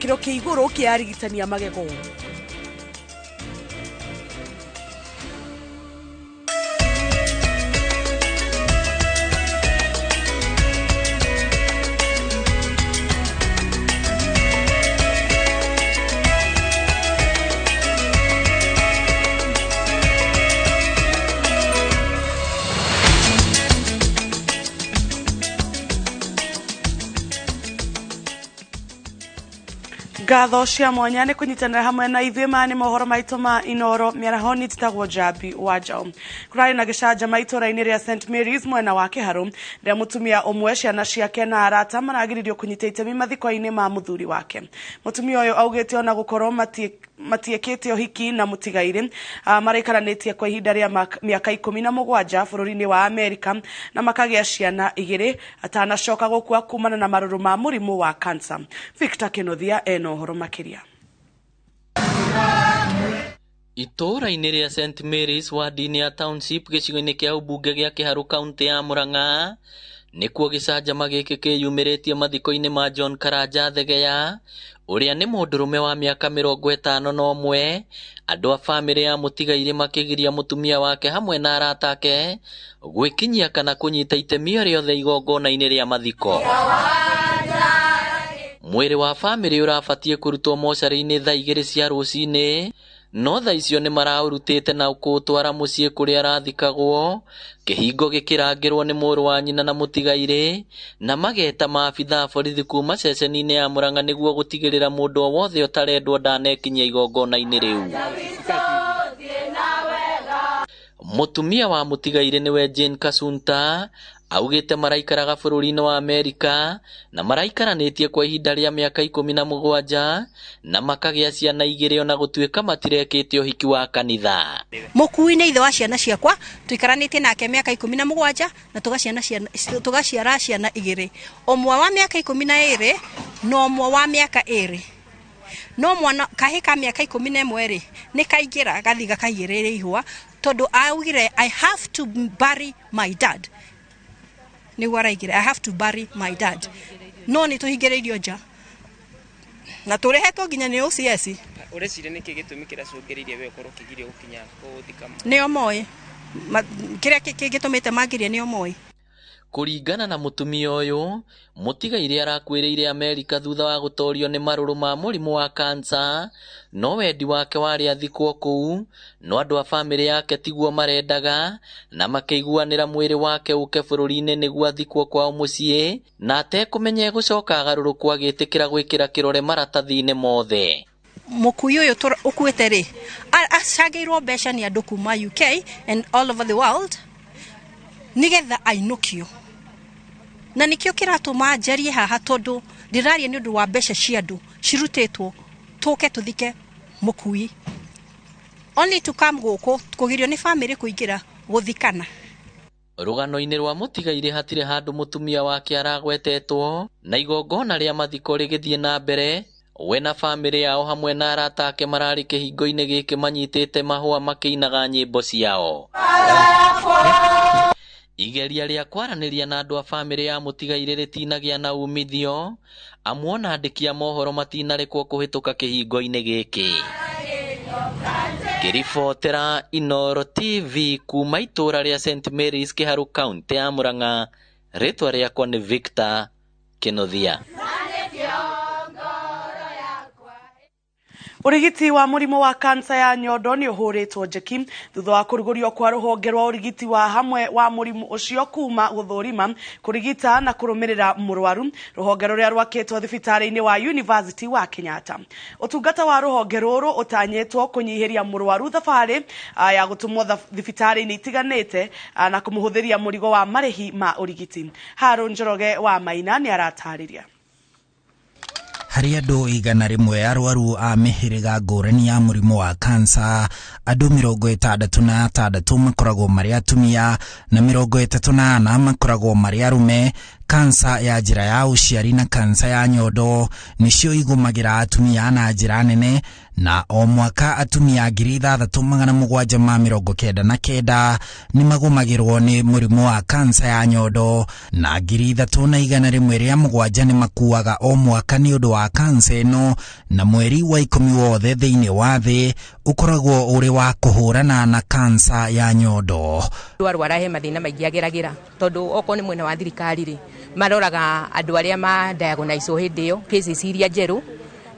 gikiro kia iguru kia arigitania magego. Ngatho cia mwanya ni kunyitanira hamwe na ithuĩ mani mohoro maitu ma Inoro miarahoni titagwo Jabi Wajao. Kurari na gicanja maitũra-inĩ ria St Mary's mwena wa Kiharu ria mutumia umwe ciana ciake na arata maragiririo kunyita itemi mathiko-inĩ ma muthuri wake. Mutumia uyu augĩte ona gukorwo matiekete uhiki na mutigaire maraikaranĩtie kwa ihinda ria miaka 17 bũrũri-inĩ wa Amerika na makagĩa ciana 2 atanacoka gũkua kumana na marũrũ ma mũrimũ wa cancer. Victor Kenothia eno horo makiria. Itũra-inĩ ria St Mary's wadi-inĩ ya Township gĩcigo-inĩ kĩa ũmbunge gĩa Kiharu kaunti ya Murang'a nĩkuo gĩcanjama gĩkĩ kĩyumĩrĩtie mathiko-inĩ ma John Karanja Thegea ũrĩa nĩ mũndũrũme wa mĩaka 51. Andũ a bamĩrĩ ya mũtigaire makĩgiria mũtumia wake hamwe na arata ake gwĩkinyia kana kũnyita itemi o rĩothe igongona-inĩ rĩa mathiko. Mwĩrĩ wa bamĩrĩ ũrabatie kũrutwo mocarĩ-inĩ thaa 2 cia rũcinĩ, no thaa icio nĩ maraũrutĩte na kũũtwara mũciĩ kũrĩa arathikagwo. Kĩhingo gĩkĩrangĩrwo nĩ mũrũ wa nyina na mũtigaire na mageta maabitha borithi kuma ceceni-inĩ ya Murang'a nĩguo gũtigĩrĩra mũndũ o wothe ũtarendwo ndanekinyia igongona-inĩ rĩu. Mũtumia wa mũtigaire nĩwe Jane Kasunta augĩte maraikaraga bũrũri-inĩ wa Amerika na maraikaranĩtie kwa ihinda rĩa mĩaka 17 na makagĩa ciana 2 ona gũtuĩka matirekĩte ũhiki wa kanitha. Mũkui nĩ ithe wa ciana ciakwa, tuikaranĩtie nake mĩaka 17 na tugaciara ciana 2. Ũmwe wa mĩaka 12 na ũmwe wa mĩaka 2. No mwana kahĩ ka mĩaka 11 nĩ kaingĩra gathiga kaigĩrĩre ihwa tondũ augire I have to bury my dad. I have to bury my dad. No ni tuhigereirio nja. Na turehetwo nginya ni OCS. Urecire niki gitumi kira cungiririe we ukorwo kigirio gukinya kuthika. Nio moe. Kira gitumite magirie nio moe. Kũringana na mũtumia ũyũ, mũtigaire arakwĩrĩire Amerika thutha wa gũtorio nĩ marũrũ ma mũrimũ wa cancer, no wendi wake warĩ athikwo kũu, no andũ a bamĩrĩ yake tiguo marendaga na makĩiguanĩra mwĩrĩ wake ũke bũrũri-inĩ nĩguo athikwo kwao mũciĩ na atekũmenya gũcoka agarũrũkwo agĩtĩkĩra gwĩkĩra kĩrore maratathi-inĩ mothe. Mũkui ũyũ ũkuĩte rĩ acagĩirwo mbeca nĩ andũ kuma UK and all over the world nigetha ainũkio. Na nikio kiratuma njarie haha tondu ndiraria ni undu wa mbeca cia andu cirutitwo tuke tuthike mũkui. Only to come guku kugirio ni family kuingira guthikana. Rũgano-inĩ rwa mũtigaire hatirĩ handũ mũtumia wake aragwetetwo na igongona rĩa mathiko rĩgĩthiĩ na mbere. We na family yao hamwe na arata ake mararĩ kĩhingo-inĩ gĩkĩ manyitĩte mahũa makĩinaga nyĩmbo ciao. Igeria rĩa kwaranĩria na andũ a bamĩrĩ ya mũtigaire rĩtinagĩa na umithio, amuona andĩki a mohoro matinarekwo kũhĩtũka kĩhingo-inĩ gĩkĩ. Kĩribotera Inoro TV kuma itũra rĩa St Mary's Kiharu kaunti ya Murang'a, rĩtwa rĩakwa nĩ Victor Kenothia. Urigiti wa mũrimũ wa cancer ya nyondo nĩ ũhũrĩtwo njeki thutha wa kũrugũrio kwa rũhonge rwa urigiti wa hamwe wa mũrimũ ũcio kuma gũthũrima kũrigita na kũrũmĩrĩra mũrwaru, rũhonge rũrĩa rwakĩtwo thibitarĩ-inĩ wa University wa Kenyatta. Ũtungata wa rũhonge rũrũ ũtanyĩtwo kũnyihĩria mũrwaru thabarĩ ya gũtũmwo thibitarĩ-inĩ itiganĩte na kũmũhũthĩria mũrigo wa marĩhi ma urigiti. Harun Njoroge wa Maina nĩ aratarĩria. Harĩ andũ 100 arwaru a mĩhĩrĩga ngũrani ya mũrimũ wa cancer, andũ 66 makoragwo marĩ atumia na 34 makoragwo marĩ arume, kansa ya njira ya uciari na kansa ya nyondo nicio igumagira atumia na njira nene, na o mwaka atumia 3,799 ni magumagirwo ni murimu wa kansa ya nyondo, na 3,107 ni makuaga o mwaka ni undu wa kansa ino, na mweri wa 10 wothe thiini wa thi ukoragwo uri wa kuhurana na kansa ya nyondo. Arwara he mathina maingi ageragira tondu oko ni mwena wa thirikari ri maroraga andu aria ma diagnose hindi yo cases iria njeru,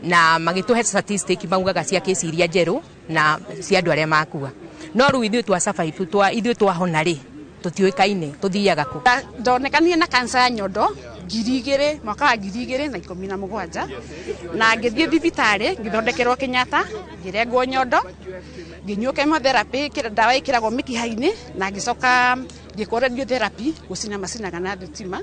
na magituhe statistic maugaga cia cases iria njeru na cia andu aria makua. No ru ithu twa survive ithu twahona ri tutiuikaine tuthiaga ku. Ndonekanie na kansa ya nyondo mwaka wa 2017 na ngithie thibitari ngithondekerwo Kenyatta ngirengwo nyondo nginyuo chemotherapy dawa ikiragwo mikihaini na ngicoka ngikwo radiotherapy gucina macinaga na thitima.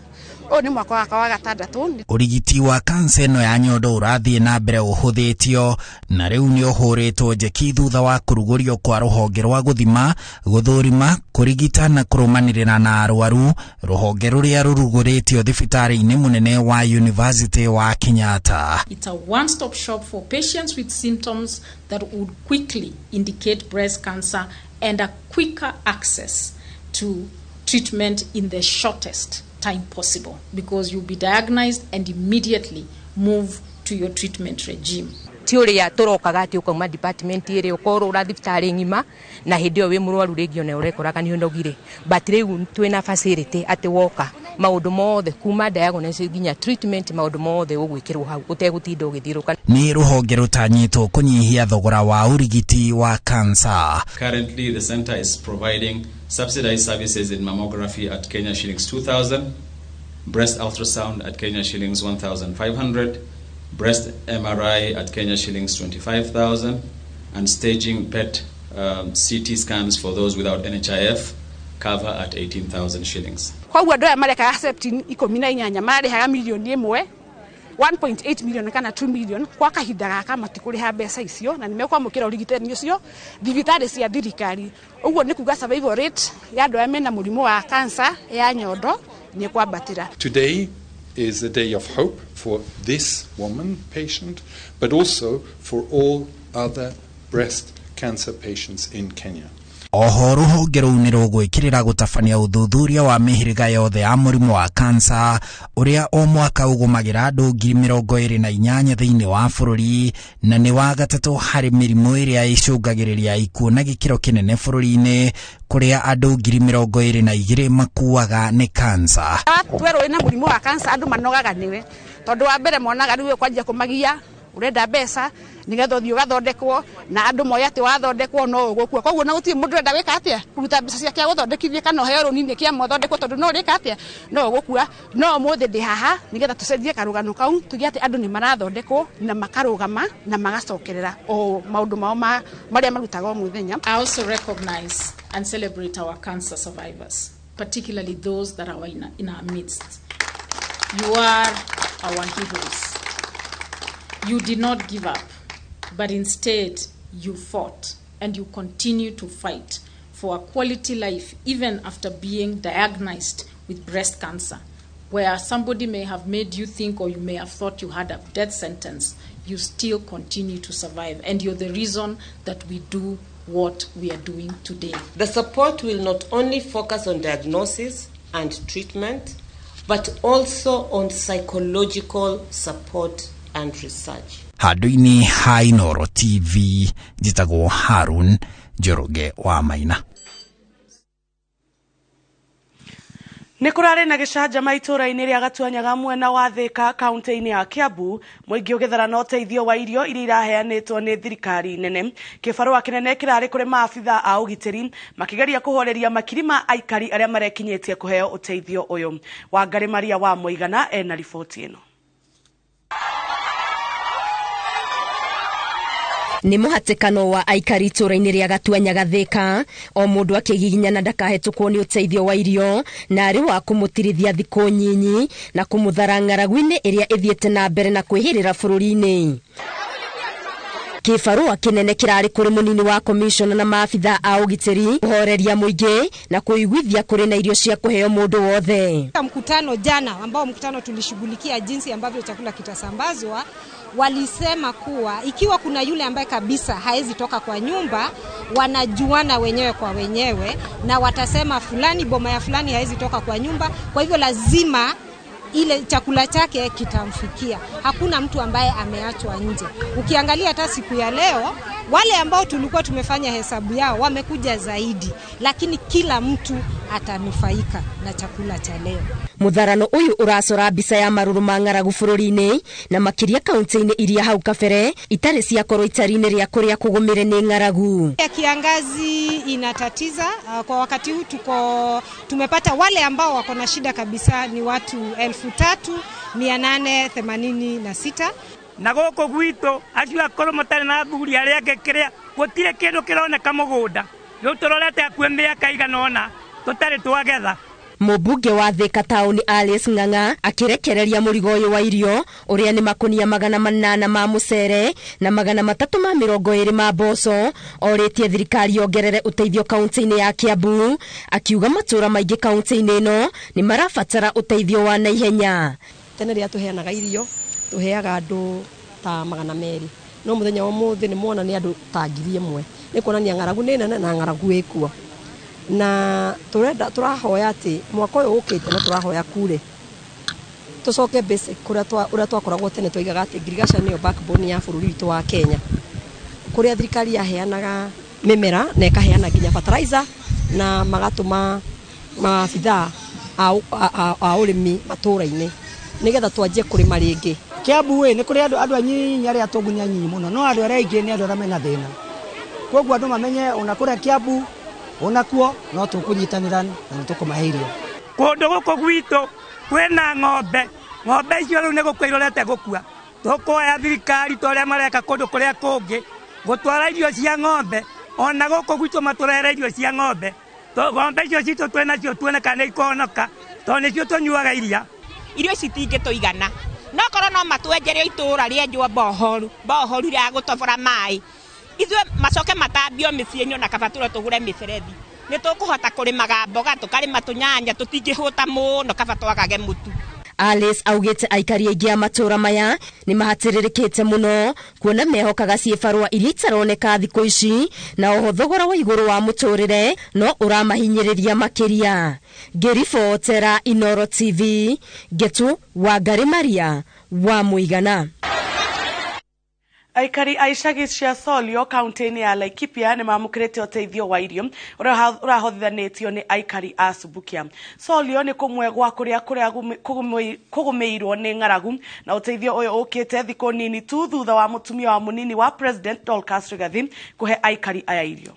O ni mwaka wa 6. Urigiti wa kansa ino ya nyondo urathie na mbere uhuthitio, na riu ni uhuritwo njeki thutha wa kurugurio kwa ruhonge rwa guthima, guthurima, kurigita na kurumanirira na arwaru, ruhonge ruria ruruguritio thibitari-ini munene wa University wa Kenyatta. It's a one-stop shop for patients with symptoms that would quickly indicate breast cancer and a quicker access to treatment in the shortest time possible, because you'll be diagnosed and immediately move to your treatment regime. Tiuria turokaga ati ukoma department iri ukoro ura thibitari ngima na hindi yo wi murwaru regio na urekoraga ni ndogire, but riu twina facility ati woka maundu mothe kuma diagnosis nginya treatment maundu mothe ugwikirwo hau utegutinda ugithiruka. Ni ruhonge rutanyitwo kunyihia thogora wa urigiti wa cancer. Currently the center is providing subsidized services in mammography at Kenya shillings 2,000, breast ultrasound at Kenya shillings 1,500, breast MRI at Kenya shillings 25,000, and staging PET CT scans for those without NHIF cover at 18,000 shillings. Kwa hiyo ndio America accept 18 mari haga milioni 1.8 million kana 2 million kwa kahinda gaka matikuri ha mbeca icio, na nimekwa mukira urigitani ucio thibitari cia thirikari. Uguo ni kuga survival rate ya andu amena murimu wa cancer ya nyondo ni kwambatira. Today is a day of hope for this woman patient, but also for all other breast cancer patients in Kenya. Oho ruhonge ruu ni rugwikirira gutabania uthuthuria wa mihiriga yothe ya murimu wa kansa uria o mwaka ugumagira andu 28,000 thiini wa bururi, na ni wa gatatu hari mirimu iria icungagiriria ikuo na gikiro kinene bururi-ini, kuria andu 22,000 makuaga ni kansa. Twerwo ina murimu wa kansa andu manogaga niwe tondu wa mbere monaga riwe kwanjia kumagia urenda mbeca nigetha thio gathondekwo na andu moya ati wathondekwo no ugukua. Koguo na gutie mundu enda wika atia kuruta mbeca cia kia guthondekithia kana heo runini kia mothondekwo tondu no rika atia no ugukua. No muthe ndi haha nigetha tucendie karugano kau tugie ati andu ni marathondekwo na makarugama na magacokerera o maundu mao maria marutaga o muthenya. I also recognize and celebrate our cancer survivors, particularly those that are in our midst. You are our heroes. You did not give up, but instead you fought and you continue to fight for a quality life even after being diagnosed with breast cancer, where somebody may have made you think or you may have thought you had a death sentence. You still continue to survive, and you're the reason that we do what we are doing today. The support will not only focus on diagnosis and treatment, but also on psychological support and research. Handu-ini ha Inooro TV, njitagwo Harun Njoroge wa Maina. Nikurare na gicanja itura-ini ria Gatuanyaga mwena wa Thika kaunti-ini ya Kiambu, muingi ugethera na uteithio wa irio iria iraheanitwo ni thirikari nene. Kibarua kinene kirari kuri maabitha a ugitiri makigeria kuhoreria makirima aikari aria marekinyitie kuheo uteithio uyu. Wangari Maria wa Muigana ena riboti ino. Ni muhatikano wa aikari itura-ini ria Gatuanyaga Thika, o mundu akigiginyana ndakahetũkwo ni uteithio wa irio na ari wa kumutirithia thiku nyinyi na kumuthara ng'aragu-ini iria ithiete na mbere na kwihirira bururi-ini. kibarua kinene kirari kuri munini wa commission na maafitha a ugitiri kuhoreria muingi na kuiguithia kuri na irio cia kuheo mundu wothe. Mkutano jana ambao tulishughulikia jinsi ambavyo chakula kitasambazwa, walisema kuwa ikiwa kuna yule ambaye kabisa haezi toka kwa nyumba, wanajuana wenyewe kwa wenyewe na watasema fulani boma ya fulani haezi toka kwa nyumba, kwa hivyo lazima ile chakula chake kitamfikia. Hakuna mtu ambaye ameachwa nje. Ukiangalia hata siku ya leo, wale ambao tulikuwa tumefanya hesabu yao wamekuja zaidi, lakini kila mtu atanufaika na chakula cha leo. Mutharano uyu uracora mbica ya maruru ma ng'aragu bururi-ini na makiria kaunti-ini iria hau kabere itari cia korwo itari-ini ria kuria kugumire ni ng'aragu. Kiangazi inatatiza. Kwa wakati huu tumepata wale ambao wako na shida kabisa ni watu 3886. Na goko gwito acio akoro matari na thuri aria gekerea gutire kindu kironeka mugunda riu turorete akue miaka iganona tutari twagetha. Mubunge wa Thika Town Alice Ng'ang'a akirekereria murigo uyu wa irio uria ni makunia 800 ma mucere na 320 ma mboco oritie thirikari yongerere uteithio kaunti-ini ya Kiambu, akiuga matura maingi kaunti-ini ino ni marabatara uteithio wa naihenya. Tene ria tuheanaga irio tuheaga andu ta 200, no muthenya wa muthi ni mona ni andu ta 1000. Ni kuonania ng'aragu ni nene na ng'aragu ikuo, na turahoya ati mwaka uyu ukite na turahoya kure tucoke basic kuria twakoragwo tene twigaga ati irrigation niyo backbone ya bururi witu wa Kenya, kuria thirikari yaheanaga mimera na ikaheana nginya fertilizer na magatuma maabitha a urimi matura-ini nigetha twanjie kurima ringi. Kiambu ni kuri andu anyinyi aria tungunya nyinyi muno, no andu aria ingi ni andu aria mena thina. Koguo andu mamenye ona kuria Kiambu onakuo no tukunyitanira na tukumahe irio. Kundu guku gwitu kwina ng'ombe icio riu ni gukua irorete gukua. Tukoya thirikari toria mareka kundu kuria kungi gutwara irio cia ng'ombe, ona guku gwitu maturere irio cia ng'ombe. Ng'ombe icio citu twenacio tuone kana ikonoka to nicio tunyuaga iria. Irio citingituigana no korwo no matwenjere itura rienjwo bohoru ria gutobora mai, ithuĩ macoke matambio mĩciĩ-inĩ na kabatura tugure mĩberethi. Nĩ tũkũhota kũrĩmaga mboga tukarĩma tũnyanya tũtingĩhũta mũno kaba twagage mũtu. Alice augite aikari aingi a matura maya ni mahatiririkite muno kuona mehokaga ciĩbarua iria itaroneka thikũ ici na oho thogora wa igũrũ wa muturire no uramahinyĩrĩria makiria. Ngĩribotera Inoro TV, Getu Wangari Maria wa Muigana. Aikari a icagi cia Solio kaunti-ini ya Laikipia ni mamukirite uteithio wa irio urahothithanitio ni aikari a Subukia. Solio ni kumwe gwa kuria kugumiirwo ni ng'aragu na uteithio uyu ukite thiku nini tu thutha wa mutumia wa munini wa President Dorcas Rigathi kuhe aikari aya irio.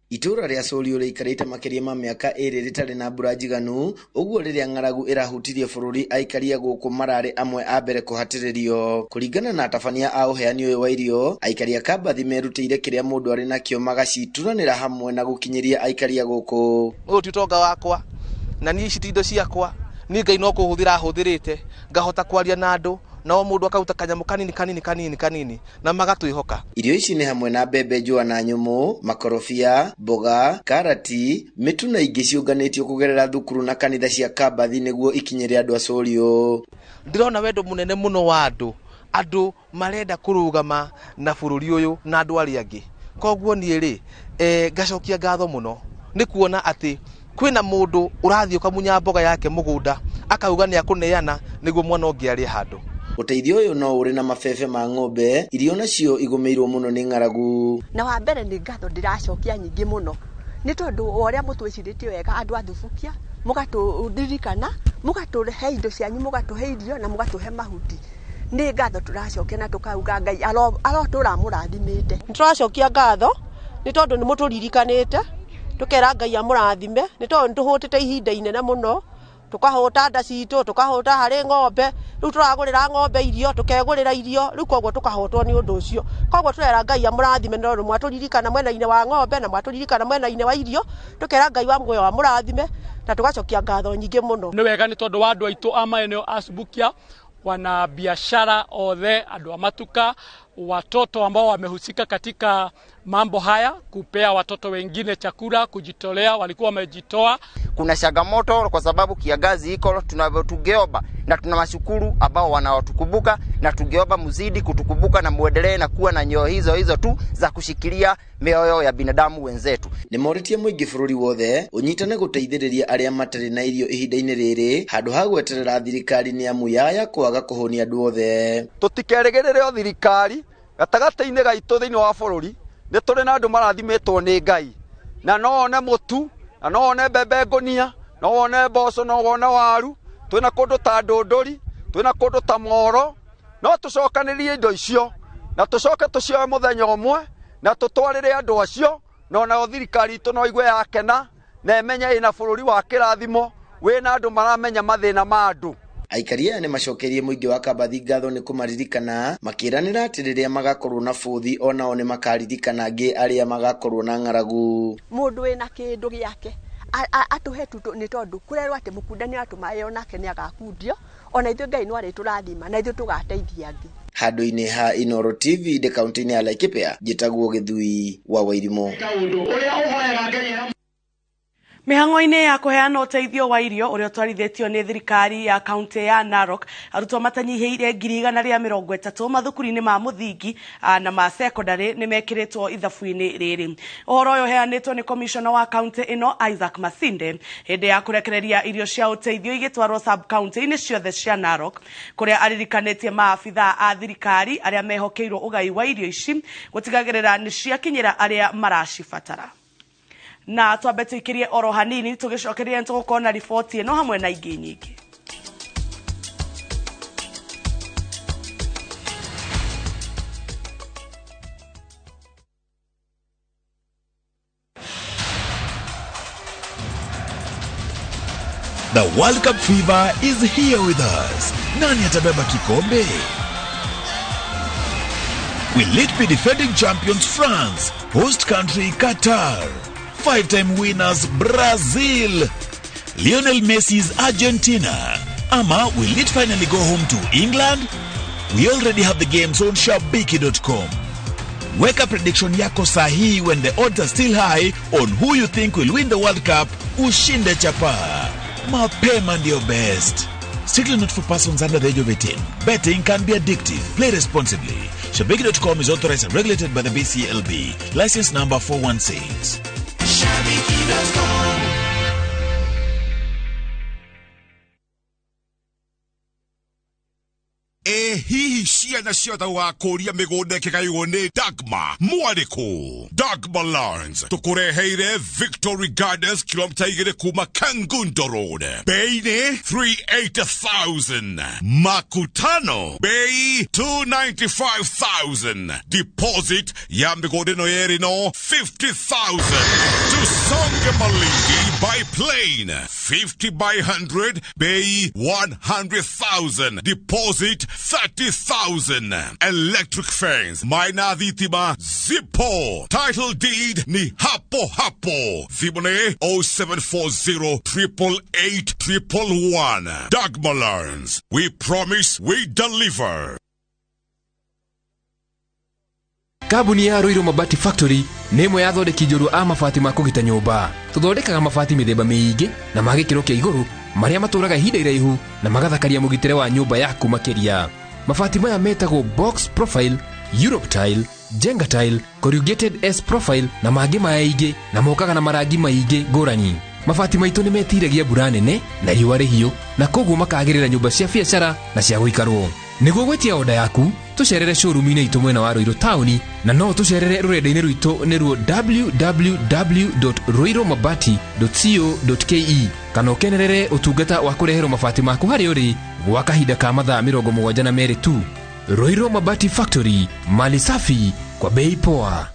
Itura ria Solio riikarite makiria ma miaka 2 ritari na mbura njiganu, uguo riria ng'aragu irahutirie bururi aikari guku marari amwe a mbere kuhatiririo. Kuringana na atabania a uheani uyu wa irio, aikari a Kabathi merutire kiria mundu ari nakio magacituranira hamwe na gukinyiria aikari guku. Uyu ti tonga wakwa na ni ici tindo ciakwa, ni Ngai no kuhuthira huthirite ngahota kwaria na andu na mundu akauta kanyamu kanini na magatwihoka. Irio ici ni hamwe na mbembe njua na nyumu, makorofia, mboga, karati, mitu na ingi ciunganitio kugerera thukuru na kanitha cia Kabathi niguo ikinyire andu a Solio. Ndirona wendo munene muno wa andu marenda kurugama na bururi uyu na andu ari angi. Koguo ni ri ngacokia ngatho muno ni kuona ati kwina mundu urathii ukamunya mboga yake mugunda akauga ni akuneana niguo mwana ungi ari handu. Uteithio uyu no uri na mabebe ma ng'ombe irio nacio igumeirwo muno ni ng'aragu. Na wa mbere ni ngatho ndiracokia nyingi muno ni tondu oria mutwiciritie wega andu a Thubukia mugaturirikana mugatuhe indo cianyu mugatuhe irio na mugatuhe mahuti. Ni ngatho turacokia na tukauga Ngai arotura murathimite. Turacokia ngatho ni tondu ni muturirikanite tukera Ngai amurathime ni tondu tuhutite ihinda inene muno tukahota nda citu tukahota hari ng'ombe riu turagurira ng'ombe irio tukegurira irio riu kogwo tukahotwo ni undu ucio. Kogwo turera Ngai amurathime ndo mwaturirikana mwena-ini wa ng'ombe na mwaturirikana mwena-ini wa irio tukera Ngai wa muoyo amurathime na tugacokia ngatho nyingi muno. Ni wega ni tondu wa andu aitu a maeneo a Subukia wanabiashara othe, andu amatuka, watoto ambao wamehusika katika mambo haya, kupea watoto wengine chakula, kujitolea, walikuwa wamejitoa. Kuna changamoto kwa sababu kiangazi iko, tunavyotugeomba na tunawashukuru ambao wanawatukumbuka, na tugeomba mzidi kutukumbuka na muendelee na kuwa na nyoyo hizo tu za kushikilia mioyo ya binadamu wenzetu. Nĩ moritie mũingĩ bũrũri wothe ũnyitane gũteithĩrĩria arĩa matarĩ na irio ihinda-inĩ rĩrĩ, handũ ha gweterera thirikari nĩ amu yaya kwaga kũhonia andũ othe. Tũtikerĩgĩrĩre thirikari gatagata-inĩ gaitũ thĩinĩ wa bũrũri, nĩ tũrĩ na andũ marathimĩtwo nĩ Ngai, na no one mũtu, na no one mbembe ngũnia, no one mboco, no one waru, twĩna kũndũ ta Ndũndũri, twĩna kũndũ ta Moro, no tũcokanĩrie indo icio na tũcoke tũcioe mũthenya ũmwe na tũtwarĩre andũ acio, no nayo thirikari itũ no igue yakena na emenye ĩna bũrũri wa kĩrathimo wĩna andũ maramenya mathĩna ma andũ. Aikari aya nĩ macokerie mũingĩ wa Kabathi ngatho nĩ kũmaririkana, makĩranĩra atĩ rĩrĩa magakorwo na bũthi onao nĩ makaririkana angĩ arĩa magakorwo na ng'aragu. Mũndũ wĩna kĩndũ gĩake atũhe tu nĩ tondũ kũrerwo atĩ mũkundani atũmae onake nĩ agakundio, ona ithuĩ Ngai no arĩ tũrathima na ithuĩ tũgateithia angĩ. Handũ-inĩ ha Inooro TV ndĩ kaunti-inĩ ya Laikipia, njĩtagwo Gĩthui wa Wairimũ. Mĩhang'o-inĩ ya kũheana ũteithio wa irio ũrĩa ũtwarithĩtio nĩ thirikari ya kaunti ya Narok, arutwo matanyihĩire 130 mathukuru-inĩ ma mũthingi na ma secondary nĩ mekĩrĩtwo ithabu-inĩ rĩrĩ. Ũhoro ũyũ ũheanĩtwo nĩ commissioner wa kaunti ĩno Isaac Masinde hĩndĩ ya kũrekereria irio cia ũteithio igĩtwarwo sub county-inĩ ciothe cia Narok, kũrĩa aririkanĩtie maabitha a thirikari arĩa mehokeirwo ũgai wa irio ici gũtigagĩrĩra nĩ ciakinyĩra arĩa maracibatara. Na twambe tũikĩrie oro hanini tũgĩcokeria tũgũkorwo na riboti ĩno hamwe na ingĩ nyingĩ. The World Cup fever is here with us. Nani atabeba kikombe? Will it be defending champions France, host country Qatar, five-time winners Brazil, Lionel Messi's Argentina, ama will it finally go home to England? We already have the games on shabiki.com. Weka prediction yako sahi when the odds are still high on who you think will win the World Cup. Ushinde chapa. Mapema ndio best. Strictly not for persons under the age of 18. Betting can be addictive. Play responsibly. Shabiki.com is authorized and regulated by the BCLB. License number 416. Shabiki.com. Hihi ciana ciothe wakũria mĩgũnda ĩkĩgaywo nĩ Dagmar mwarĩkũ. Dagmar Lawrence tũkũreheire Victory Gardens kilomita 2 kuma Kangundo Road. Bei nĩ 380,000. Makutano bei 295,000. Deposit ya mĩgũnda ĩno yerĩ no 50,000. Tusonge Malindi by plane 50 by 100 bei 100,000. Deposit 30,000. Electric fence Maina Dhitima Zippo. Title deed ni hapo hapo. Thibone 0740 888 111. Dagmar Lawrence. We promise we deliver. Kambuni ya Roiro Mabati Factory nĩ ĩmwe ya thondeki njũru a mabati ma kũgita nyũmba. Tũthondekaga mabati mĩthemba mĩingĩ na ma gĩkĩro kĩa igũrũ marĩa matũraga ihinda iraihu na magathakaria mũgitĩre wa nyũmba yaku makĩria. Mabati maya metagwo box profile, Europe tile, Jenga tile, corrugated S profile na mangĩ maingĩ na mokaga na marangi maingĩ ngũrani. Mabati maitũ nĩ metiragia mbura nene na riũa rĩhiũ na koguo makagĩrĩra nyũmba cia biacara na cia gũikarwo. Nĩguo gwetia oda yaku, tũcerere showroom-inĩ itũ mwena wa Roiro Town na no tũcerere rũrenda-inĩ rwitũ nĩruo www.roiromabati.co.ke kana ũkenerere ũtungata wa kũreherwo mabati maku harĩa ũrĩ gwa kahinda ka mathaa 72 tu. Roiro Mabati Factory, mali safi kwa bei poa.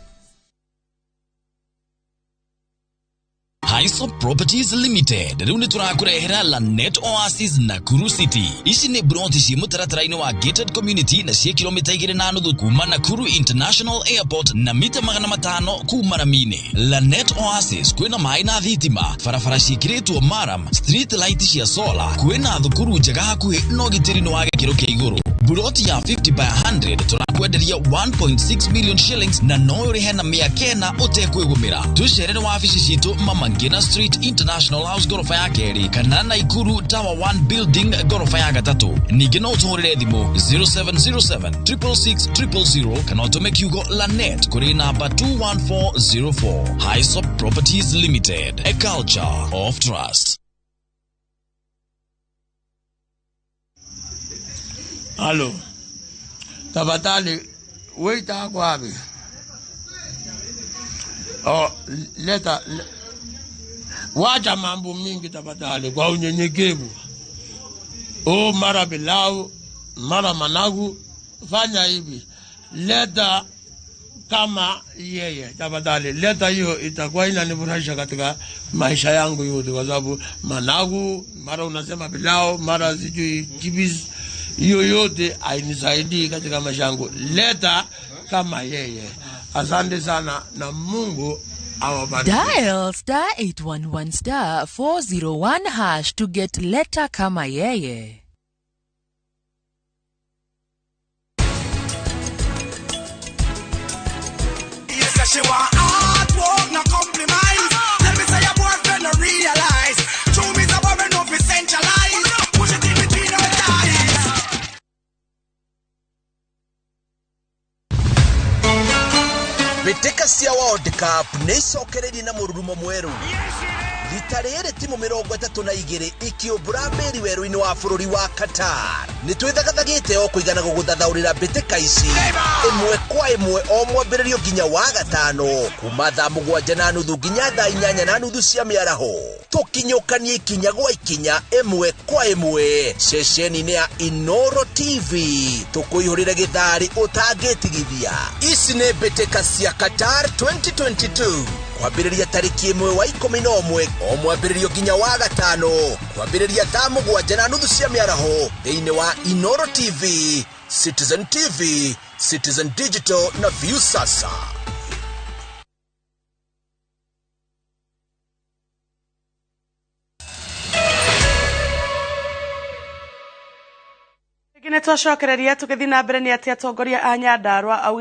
Highsop Properties Limited riu ni turakurehera Lanet Oasis Nakuru City. Ici ni bronti ci mutaratara-ini wa gated community na cia kilomita 2.5 kuma Nakuru International Airport na mita 500 kuma Ramine. Lanet Oasis kwina mai na thitima, farafara cikiritwo maram, street light cia solar, kwina thukuru njega hakuhi no gitiri no wa gikiro kia iguru. Buroti ya 50 by 100 turakwenderia 1.6 million shillings na no urihe na miakena utekwigumira. Tucerere wa afisi citu Mama Ngina Street International House gorofa ya keri kana Naikuru Tower 1 Building gorofa ya gatatu. Ningi no tuhurire thimu 0707 666 000 kana utume kiugo Lanet kuri namba 21404. Highsop Properties Limited, a culture of trust. Halo, tafadhali waita kwa wapi? Leta wacha mambo mingi tafadhali, kwa unyenyekevu. Mara pilau, mara managu, fanya hivi. Leta kama yeye tafadhali. Leta hiyo itakuwa inanifurahisha katika maisha yangu yote, kwa sababu managu, mara unasema pilau, mara sijui kibisi, hiyo yote hainisaidii katika maisha yangu. Leta kama yeye. Asante sana na Mungu awabariki. Dial *811*401# to get Leta kama yeye. She want artwork, no compromise. Let me say your boyfriend no realize. True me's a woman no fi centralize. Push it in between our thighs. Beteka cia World Cup nĩcokererie na mũrurumo mwerũ. Rita rĩrĩ timu 32 ikiũmbũra mbĩri werũ-inĩ wa bũrũri wa Qatar. Nĩtwĩthagathagĩte o kũigana gũgũthathaũrĩra mbĩtĩka ici ĩmwe kwa ĩmwe o mwambĩrĩrio nginya wa gatano kuma thaa 7:30 nginya thaa 8:30 cia mĩaraho. Tũkinyũkanie ikinya gwa ikinya ĩmwe kwa ĩmwe ceceni-inĩ ya Inoro TV. Tũkũihũrĩre gĩtharĩ ũtangĩtigithia. Ici nĩ mbĩtĩka cia Qatar 2022 kwambĩrĩria tarĩki 1/11 o mwambĩrĩrio nginya wa gatano kwambĩrĩria thaa 7:30 cia mĩaraho thĩinĩ wa Inoro TV, Citizen TV, Citizen Digital na Viusasa. Gine twacokereria tugithi na mbere ni ati atongoria a Nyandarua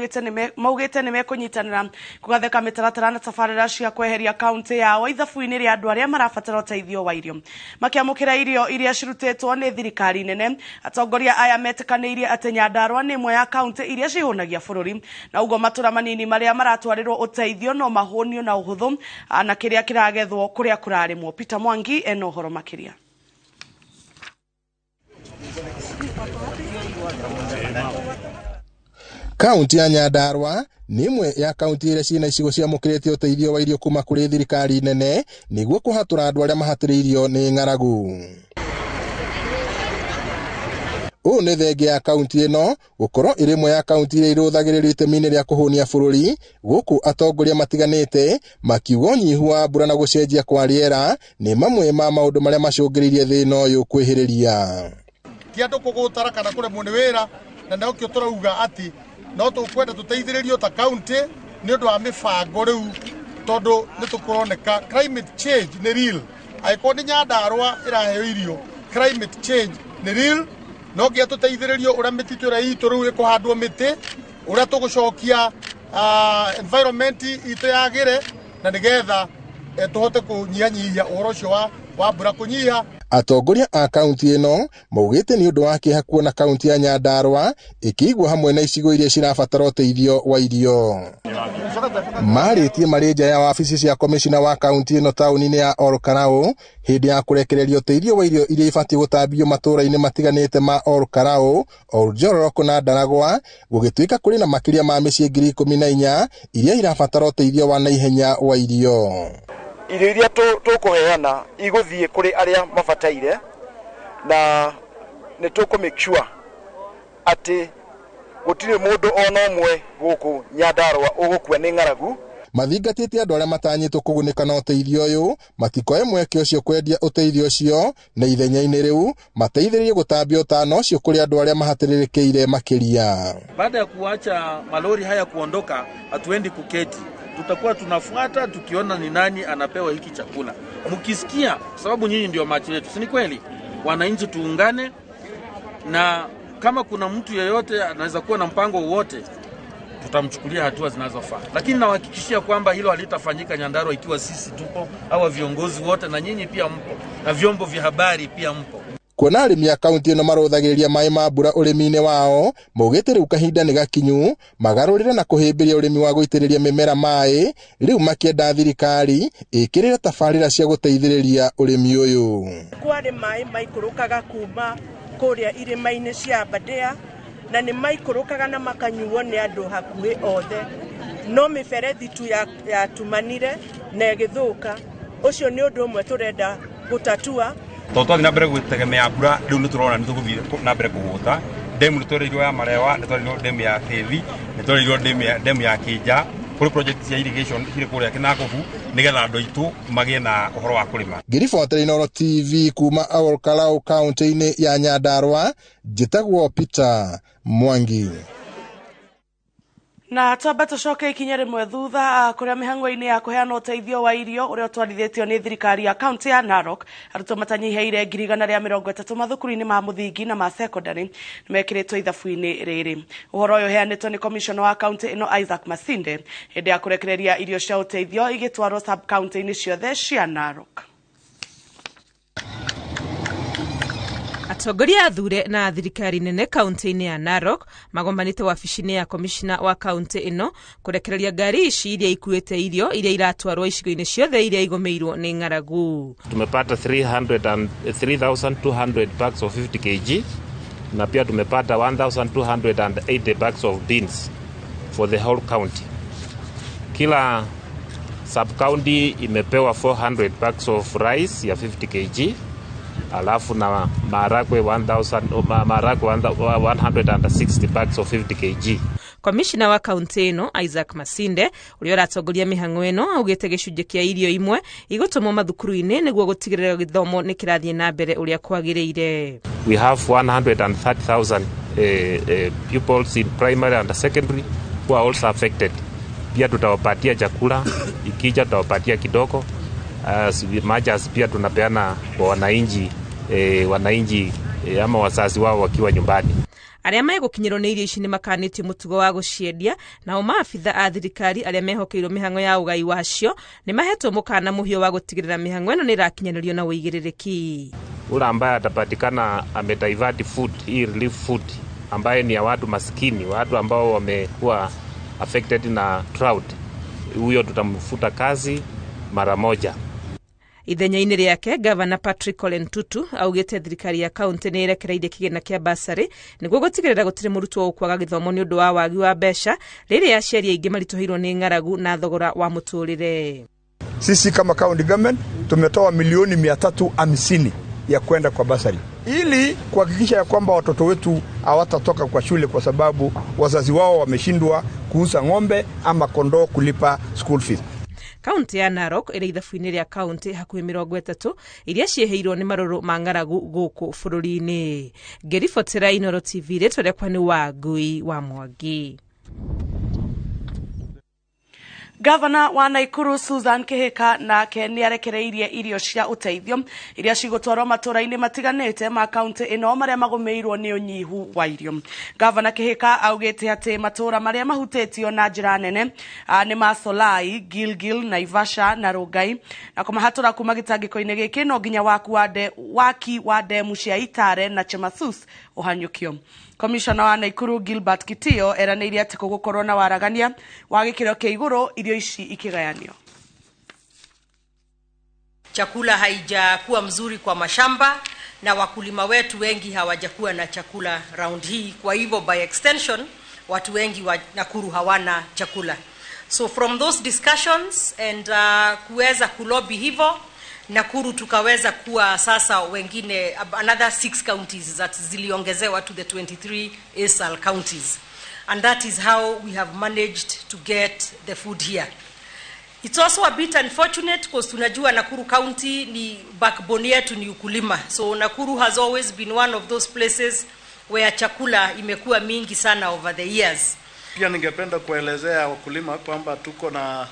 maugite ni mekunyitanira kugatheka mitaratara na tabarĩra cia kweheria kaunti yao ithabu-inĩ rĩa andũ arĩa marabatara ũteithio wa irio. Makiamũkĩra irio iria cirutĩtwo nĩ thirikari nene, atongoria aya metĩkanĩirie atĩ Nyandarua nĩ ĩmwe ya kaunti iria cihunagia bũrũri, na ũguo matũra manini marĩa maratwarĩrwo ũteithio no mahũnio na ũhũthũ na kĩrĩa kĩragethwo kũrĩa kũrarĩmwo. Peter Mwangi ena ũhoro makĩria. Kaunti ya Nyandarua nĩ imwe ya kaunti iria ciĩna icigo ciamũkĩrĩte ũteithio wa irio kuma kũrĩ thirikari nene nĩguo kũhatũra andũ arĩa mahatĩrĩirio nĩ ng'aragu. Ũũ nĩ thengia ya kaunti ĩno gũkorwo ĩrĩ ĩmwe ya kaunti iria irũthagĩrĩrio itemi-inĩ rĩa kũhũnia bũrũri, gũkũ atongoria matiganĩte makiuga ũnyihu wa mbura na gũcenjia kwa rĩera nĩ mamwe ma maũndũ marĩa macũngĩrĩirie thĩna ũyũ kwĩhĩrĩria. Kiandũ kũgũtara kana kũremwo nĩ wĩra, na nĩkĩo tũrauga atĩ no tũkwenda tũteithĩrĩrio ta kaunti nĩ ũndũ wa mĩbango rĩu, tondũ nĩ tũkũroneka climate change nĩ real. Angĩkorwo nĩ Nyandarua ĩraheo irio, climate change nĩ real. No nginya tũteithĩrĩrio ũrĩa mĩtitũ ĩrĩa itũ rĩu ĩkũhandwo mĩtĩ, ũrĩa tũgũcokia environment itũ yagĩre, na nĩgetha tũhote kũnyihanyihia ũhoro ũcio wa mbura kũnyiha. Atongoria a kaunti ĩno maugĩte nĩ ũndũ wa kĩeha kuona kaunti ya Nyandarua ĩkĩigwo hamwe na icigo iria cirabatara ũteithio wa irio. Marĩtie marĩ nja ya wabici cia komishina wa kaunti ĩno taũni-inĩ ya Olkarau hĩndĩ ya kũrekereria ũteithio wa irio iria ibatiĩ gũtambio matũũra-inĩ matiganĩte ma Olkarau, Oljororok na Ndaragwa, gũgĩtuĩka kũrĩ na makĩria ma mĩciĩ 14,000 iria irabatara ũteithio wa naihenya wa irio. Irio iria tũkũheana igũthiĩ kũrĩ arĩa mabataire, na nĩ tũkũ make sure atĩ gũtirĩ mũndũ ona ũmwe gũkũ Nyandarua ũgũkua nĩ ng'aragu. mathingatĩte andũ arĩa matanyĩtwo kũgunĩka na ũteithio ũyũ matikoe mweke ũcio kwendia ũteithio ũcio na ithenya-inĩ rĩu mateithĩrĩrie gũtambia ũtano ũcio kũrĩ andũ arĩa mahatĩrĩrĩkĩire makĩria. Baada ya kuacha malori haya kuondoka, hatuendi kuketi, tutakuwa tunafuata tukiona ni nani anapewa hiki chakula. Mkisikia, sababu nyinyi ndio macho yetu, si ni kweli? Wananchi tuungane, na kama kuna mtu yeyote anaweza kuwa na mpango wote, tutamchukulia hatua zinazofaa. Lakini nawahakikishia kwamba hilo halitafanyika Nyandarua ikiwa sisi tupo, au viongozi wote, na nyinyi pia mpo, na vyombo vya habari pia mpo. Kuona arĩmi a kaunti ĩno marũthagĩrĩria maĩ ma mbura ũrĩmi-inĩ wao, maugĩte rĩu kahinda nĩ gakinyu magarũrĩre na kũhĩmbĩria ũrĩmi wa gũitĩrĩria mĩmera maĩ, rĩu makĩenda thirikari ĩkĩrĩre tabarĩra cia gũteithĩrĩria ũrĩmi ũyũ. Kwarĩ maĩ maikũrũkaga kuma kũrĩa irĩma-inĩ cia Aberdare, na nĩ maikũrũkaga na makanyuo nĩ andũ hakuhĩ othe, no mĩberethi tu yatumanire na ĩgĩthũka. Ũcio nĩ ũndũ ũmwe tũrenda gũtatua. Twathi na mbere gwĩtegemea mbura, rĩu nĩ tũrona nĩ tũgũthiĩ na mbere kũgũta. Ndemu nĩ twereirwo ya Marewa, nĩ twereirwo ndemu ya Kĩthi, nĩ twereirwo ndemu ya Kĩnja, kũrĩ project cia irrigation cirĩ kũrĩa Kĩnangobu, nĩgetha andũ aitũ magĩe na ũhoro wa kũrĩma. Ngĩribotera Inooro TV kuma Olkalau kaunti-inĩ ya Nyandarua, njĩtagwo Peter Mwangi. Na twamba tucoke ikinya rimwe thutha kuria mihango-ini ya kuheana uteithio wa irio uria utwarithitio ni thirikari ya kaunti ya Narok, arutwo matanyiheire 130 mathukuru-ini ma muthingi na ma secondary nimekiritwo ithabu-ini riri. Uhoro uyu uheanitwo ni commissioner wa kaunti ino Isaac Masinde hindi ya kurekereria irio cia uteithio igitwarwo sub county-ini ciothe cia Narok. Atongoria athure na thirikari nene kaunti-ini ya Narok magombanite wabici-ini ya commissioner wa kaunti ino kurekereria ngari ici iria ikuite irio iria iratwarwo icigo-ini ciothe iria igomeirwo ni ng'aragu. Tumepata 3,200 bags of 50 kg na pia tumepata 1,280 bags of beans for the whole county. Kila sub county imepewa 400 bags of rice ya 50 kg. Alafu na maharagwe 160 bags of 50 kg. Commissioner wa kaunti ino Isaac Masinde uria aratongoria mihango ino augite gicunje kia irio imwe igutũmwo mathukuru-ini niguo gutigirira githomo ni kirathie na mbere uria kwagiriire. We have 130,000 pupils in primary and secondary who are also affected. Pia tutawapatia chakula, ikija tutawapatia kidogo. Majas pia tunapeana kwa wananchi ama wazazi wao wakiwa nyumbani. Aria megukinyirwo ni irio ici ni makanitio mutugo wa guciendia, na maafitha a thirikari aria mehokeirwo mihango ya ugai wacio ni mahetwo mukana muhio wa gutigirira mihango ino ni rakinyanirio na uigiririki. Ule ambaye atapatikana amedivert food, hii relief food ambaye ni ya watu maskini, watu ambao wamekuwa affected na drought, huyo tutamfuta kazi mara moja. Ithenya-ini riake Governor Patrick Ole Ntutu augite thirikari ya kaunti ni irekereirie kigina kia basari niguo gutigirira gutire murutwo ukwaga githomo ni undu wa wagi wa besha riria aciari aingi maritohirwo ni ng'aragu na thogora wa muturire. Sisi kama county government tumetoa milioni 350 ya kwenda kwa basari ili kuhakikisha ya kwamba watoto wetu hawatatoka kwa shule kwa sababu wazazi wao wameshindwa kuuza ng'ombe ama kondoo kulipa school fees. Kaunti ya Narok iri ithabu-ini ria kaunti hakuhi 30 iria cieheirwo ni maruru ma ng'aragu guku bururi-ini. Ngiribotera Inooro TV ritwa riakwa ni Wangui wa Mwangi. Governor wa Naikuru Susan Kihika nake ni arekereirie irio cia uteithio iria cigutwarwo matũra-inĩ matiganĩte ma kaunti ino maria magomeirwo ni unyihu wa irio. Governor Kihika augite ati matũra maria mahutĩtio na njĩra nene ni ma Solai, Gilgil, Naivasha na Rongai, na kũmahatũra kuma gĩtangĩko-inĩ gĩkĩ no nginya waki wa ndemu cia Itare na Chemasus uhanyũkio. Commissioner wa Naikuru Gilbert Kitio eranĩire ati gũgũkorwo na waragania wa gĩkĩro kĩa igũrũ irio ici ikigayanio. Chakula haijakuwa mzuri kwa mashamba na wakulima wetu wengi hawajakuwa na chakula round hii, kwa hivyo by extension watu wengi wa Nakuru hawana chakula. So from those discussions and kuweza kulobi hivyo, Nakuru tukaweza kuwa sasa wengine another 6 counties that ziliongezewa to the 23 ASAL counties, and that is how we have managed to get the food here. It's also a bit unfortunate because tunajua Nakuru County ni backbone yetu ni ukulima. So Nakuru has always been one of those places where chakula imekuwa mingi sana over the years. Pia ningependa kuelezea wakulima kwamba tuko na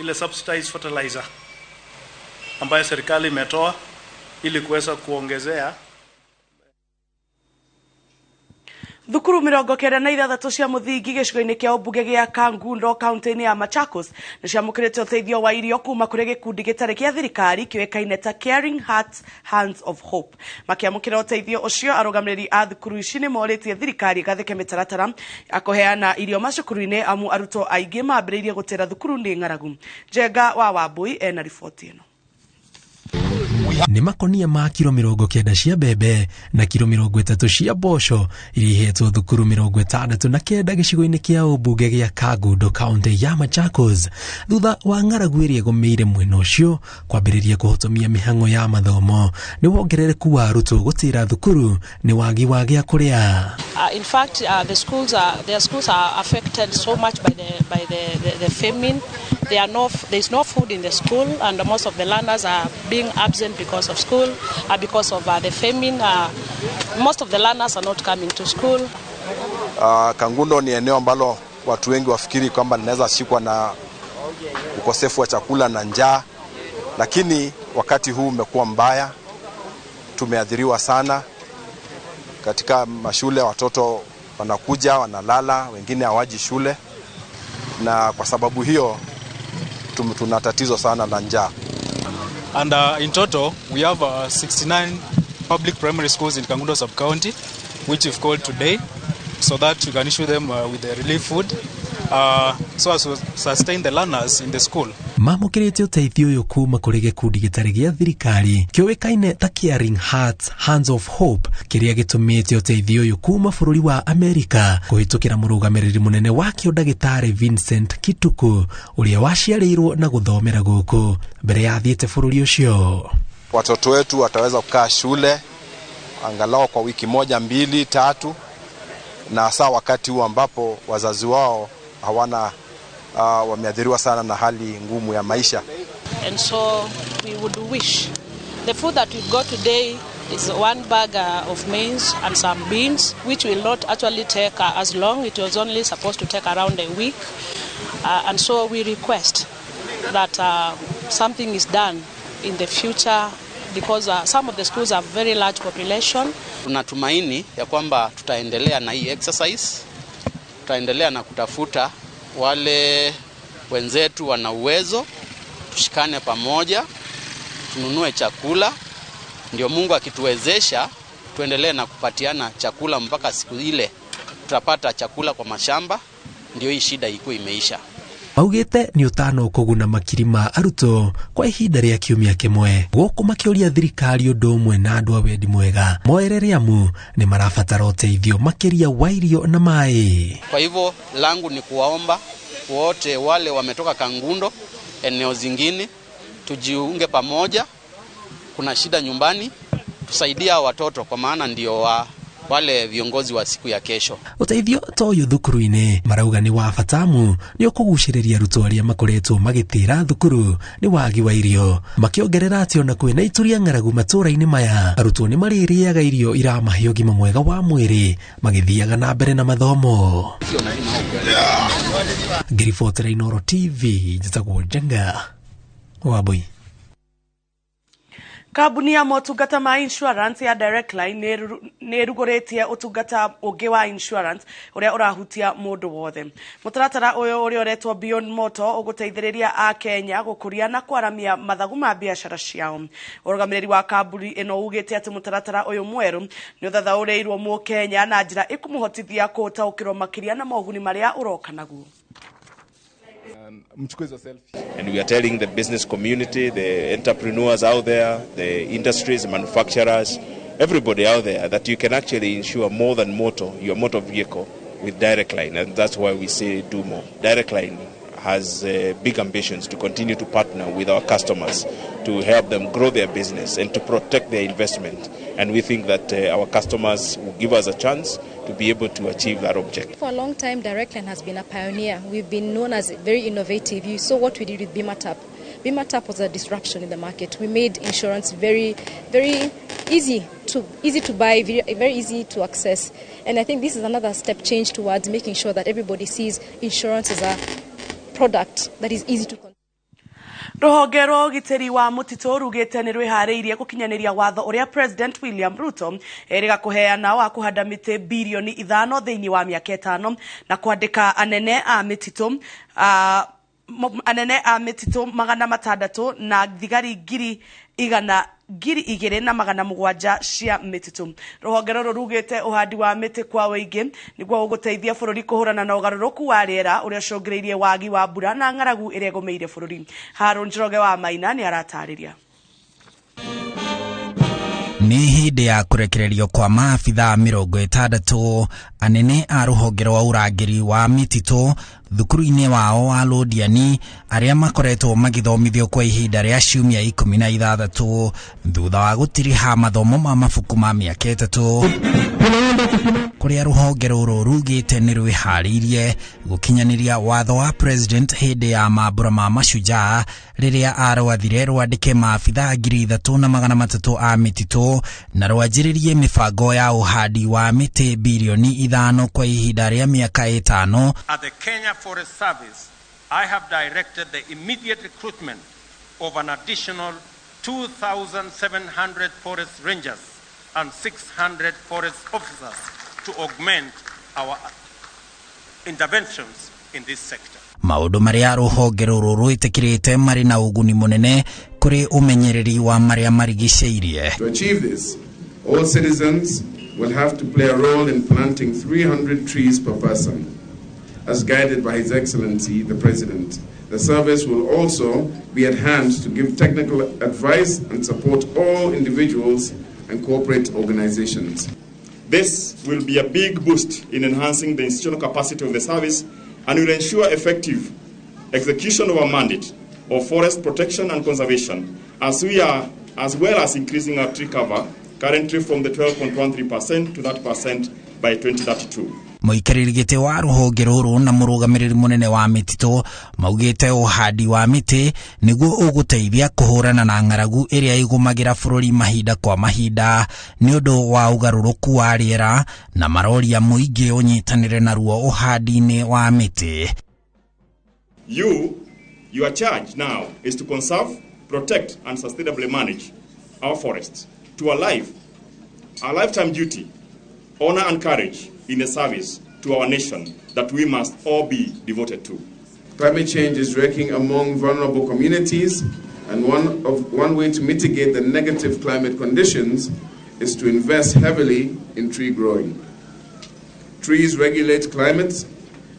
ile subsidized fertilizer ambayo serikali imetoa ili kuweza kuongezea Thukuru 96 cia muthingi gicigo-ini kia ubunge gia Kangundo kaunti-ini ya Machakos ni ciamukirite uteithio wa irio kuma kuri gikundi gitari kia thirikari kioikaine ta Caring Hearts Hands of Hope. Makiamukira uteithio ucio arugamiriri a thukuru ici ni moritie thirikari gathike mitaratara akoheana irio macukuru-ini amu arutwo aingi mambiriirie gutira thukuru ni ng'aragu. Njenga wa Wambui ena riboti ino. Ni makonia ma kilo 90 cia mbembe na kilo 30 cia mboco irihetwo thukuru 69 gicigo-ini kia ubunge gia Kangundo kaunti ya Machakos thutha wa ng'aragu iria gomeire mwena ucio kwambiriria kuhotomia mihango ya mathomo ni wongerereku wa arutwo gutira thukuru ni wagi wa gia kuria. In fact, their schools are affected so much by the famine. There's no food in the school, and most of the learners are being absent because of school, because of the famine. Most of the learners are not coming to school. Kangundo ni eneo ambalo watu wengi wafikiri kwamba linaweza shikwa na ukosefu wa chakula na njaa, lakini wakati huu umekuwa mbaya. Tumeathiriwa sana. Katika mashule watoto wanakuja, wanalala, wengine hawaji shule, na kwa sababu hiyo tuna tatizo sana la njaa. And in total we have 69 public primary schools in Kangundo sub-county which we've called today so that we can issue them with the relief food so as to sustain the learners in the school. Mamukirite uteithio uyu kuma kuri gikundi gitari gia thirikari kioikaine ta Caring Hearts Hands of Hope kiria gitumite uteithio uyu kuma bururi wa Amerika kuhitukira murugamiriri munene wa kio Dagitari Vincent Kituku uria waciarirwo na guthomera guku mbere ya thiete bururi ucio. Watoto wetu wataweza kukaa shule angalau kwa wiki 1, 2, 3 na hasa wakati huu ambapo wazazi wao hawana wameathiriwa sana na hali ngumu ya maisha. And so we would wish the food that we got today is 1 bag of maize and some beans, which will not actually take as long. It was only supposed to take around a week, and so we request that something is done in the future because some of the schools have very large population. Tunatumaini ya kwamba tutaendelea na hii exercise, tutaendelea na kutafuta wale wenzetu wana uwezo, tushikane pamoja, tununue chakula, ndio Mungu akituwezesha tuendelee na kupatiana chakula mpaka siku ile tutapata chakula kwa mashamba, ndio hii shida iko imeisha. Augite ni utano kuguna makirima aruto kwa ihinda ria kiumia kimwe guku makioria thirikari undu umwe na andu a wendi mwega moereriamu ni marabatara uteithio makiria wa irio na mai. Kwa hivyo langu ni kuwaomba wote wale wametoka Kangundo eneo zingine tujiunge pamoja, kuna shida nyumbani, tusaidia watoto kwa maana ndio wale viongozi wa siku ya kesho. Uteithio toyo thukuru-ini marauga ni wa batamu ni ukuguciriria arutwo aria makoretwo magitira thukuru ni wagi wa irio makiongerera ati ona kwina ituria ng'aragu matura-ini maya arutwo ni maririaga irio iramahe ugima mwega wa mwiri magithiaga na mbere na mathomo. Ngiribotera Inoro TV njitagwo Njenga Wambui. Kabuni ya motungata ma insurance ya Direct Line nä rugårä utungata ungi wa insurance uria urahutia mundu wothe. Mutaratara uyu uria uretwo Beyond Motor uguteithiriria a Kenya gukuria na kwaramia mathagu ma biashara ciao. Urugamiriri wa kabuni ino ugite ati mutaratara uyu mweru ni uthathaurirwo mu Kenya na njira ikumuhotithia kutaukirwo makiria na moguni maria uroka naguo. And we are telling the business community, the entrepreneurs out there, the industries, the manufacturers, everybody out there that you can actually insure more than your motor vehicle with Direct Line. And that's why we say do more. Direct Line has big ambitions to continue to partner with our customers to help them grow their business and to protect their investment. And we think that our customers will give us a chance to be able to achieve that objective. For a long time, Directline has been a pioneer. We've been known as very innovative. You saw what we did with BimaTap. BimaTap was a disruption in the market. We made insurance very, very easy to buy, very easy to access. And I think this is another step change towards making sure that everybody sees insurance as a product that is easy to consume. Ruhonge rwa ugitiri wa mutito rugite ni rwihariirie gukinyaniria watho uria President William Ruto eriga kuheana wa kuhanda miti bilioni 5 thiini wa miaka 5 na kwandika anene a mititu magana matandatu na thigari ngiri igiri na magana mugwanja cia mititu. Ruhonge ruru rugite uhandi wa miti kwa wingi niguo uguteithia bururi kuhurana na ugaruruku wa riera uria congreirie wagi wa mbura na ng'aragu iria gomeire bururi. Harun Njoroge wa Maina ni aratariria. Ni hindi ya kurekererio kwa maafitha 60 anene a ruhonge rwa urangiri wa mititu thukuru-ini wao wa Lodiani aria makoretwo magithomithio kwa ihinda ria ciumia 16 thutha wa gutiriha mathomo ma mabuku ma miaka 3 kuria ruhonge ruru rugite ni rwihariirie gukinyaniria watho wa President hindi ya mambura ma mashujaa riria arwathire rwandike maafitha 3,300 a mititu na rwanjiririe mibango ya uhandi wa miti bilioni 5 kwa ihinda ria miaka 5. At the Kenya Forest Service, I have directed the immediate recruitment of an additional 2,700 forest rangers and 600 forest officers to augment our interventions in this sector. Maundu maria ruhonge ruru rwitikirite mari na uguni munene kuri umenyereri wa maria marigiceirie. To achieve this, all citizens will have to play a role in planting 300 trees per person, as guided by His Excellency the President. The service will also be at hand to give technical advice and support all individuals and corporate organizations. This will be a big boost in enhancing the institutional capacity of the service and will ensure effective execution of our mandate of forest protection and conservation, as well as increasing our tree cover, currently from the 12.13% to that percent by 2032. Muikariri giti wa ruhonge ruru na murugamiriri munene wa mititu maugite uhandi wa miti niguo uguteithia kuhurana na ng'aragu iria igumagira bururi mahinda kwa mahinda ni undu wa ugaruruku wa riera na maroria muingi unyitanire na ruo uhandi-ini wa miti. Your charge now is to conserve, protect and sustainably manage our forests to our lifetime duty, honor and courage in a service to our nation that we must all be devoted to. Climate change is wrecking among vulnerable communities, and one way to mitigate the negative climate conditions is to invest heavily in tree growing. Trees regulate climate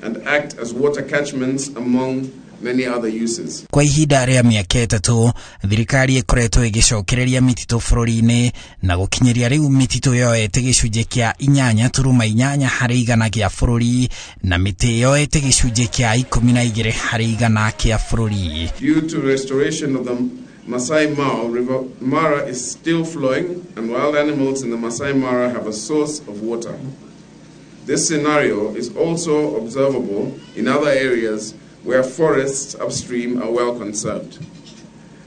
and act as water catchments among many other uses. Kwa ihinda ria miaka 3 thirikari ikoretwo igicokereria mititu bururi-ini na gukinyiria riu mititu yoete gicunje kia 8.8 hari igana kia bururi na miti yoete gicunje kia 12 hari igana kia bururi. Due to restoration of the Masai Mara, River Mara is still flowing and wild animals in the Masai Mara have a source of water. This scenario is also observable in other areas where forests upstream are well conserved.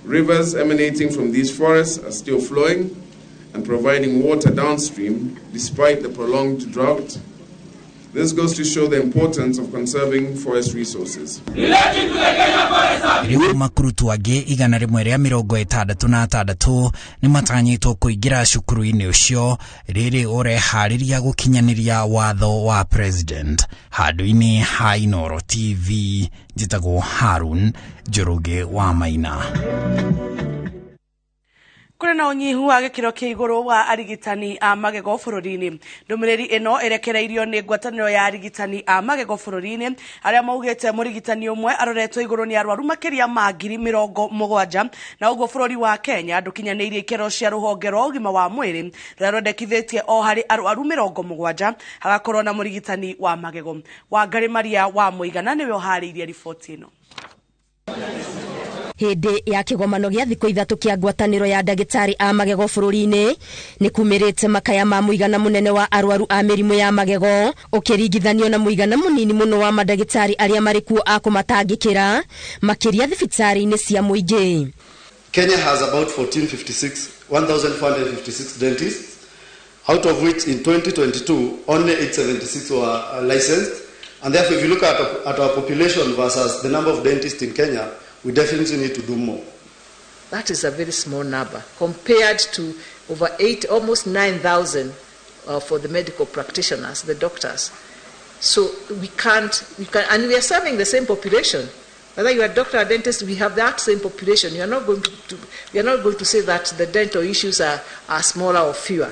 Rivers emanating from these forests are still flowing and providing water downstream despite the prolonged drought. This goes to show the importance of conserving forest resources. Riu makurutu age igana rimwe ria 66 ni matanyitwo kuingira cukuru-ini ucio riri urehariria gukinyaniria watho wa President. Handu-ini ha Inooro TV njitagwo Harun Njoroge wa Maina. Kuri na unyihu wa gikiro kia iguru wa arigitani a magego bururi-ini. Ndumiriri ino erekereirio ni ngwataniro ya arigitani a magego bururi-ini aria maugite murigitani umwe aroretwo iguru ni arwaru makiria ma 70,000 na uguo bururi wa Kenya ndukinyanirie ikero cia ruhonge rwa ugima wa mwiri rurendekithitie o hari arwaru 70 hagakorwo na murigitani wa magego. Wangari Maria wa Muigana niwe ohariirie riboti ino. Hindi ya kigomano gya thikũ ithatũ kĩa ngwatanĩro ya ndagĩtarĩ a magego bũrũri-inĩ nĩ kumĩrĩte makaya ma mũigana mũnene wa arwaru a mĩrimũ ya magego ũkĩringithanio na mũigana mũnini mũno wa mandagĩtarĩ arĩa marĩ kuo a kũmatangĩkĩra makĩria thibitarĩ-inĩ cia mũingĩ. Kenya has about 1,456 dentists, out of which in 2022 only 876 were licensed, and therefore if you look at our population versus the number of dentists in Kenya, we definitely need to do more. That is a very small number compared to over almost 9,000 for the medical practitioners, the doctors. So we can, and we are serving the same population. Whether you are a doctor or dentist, we have that same population. We are not going to say that the dental issues are smaller or fewer.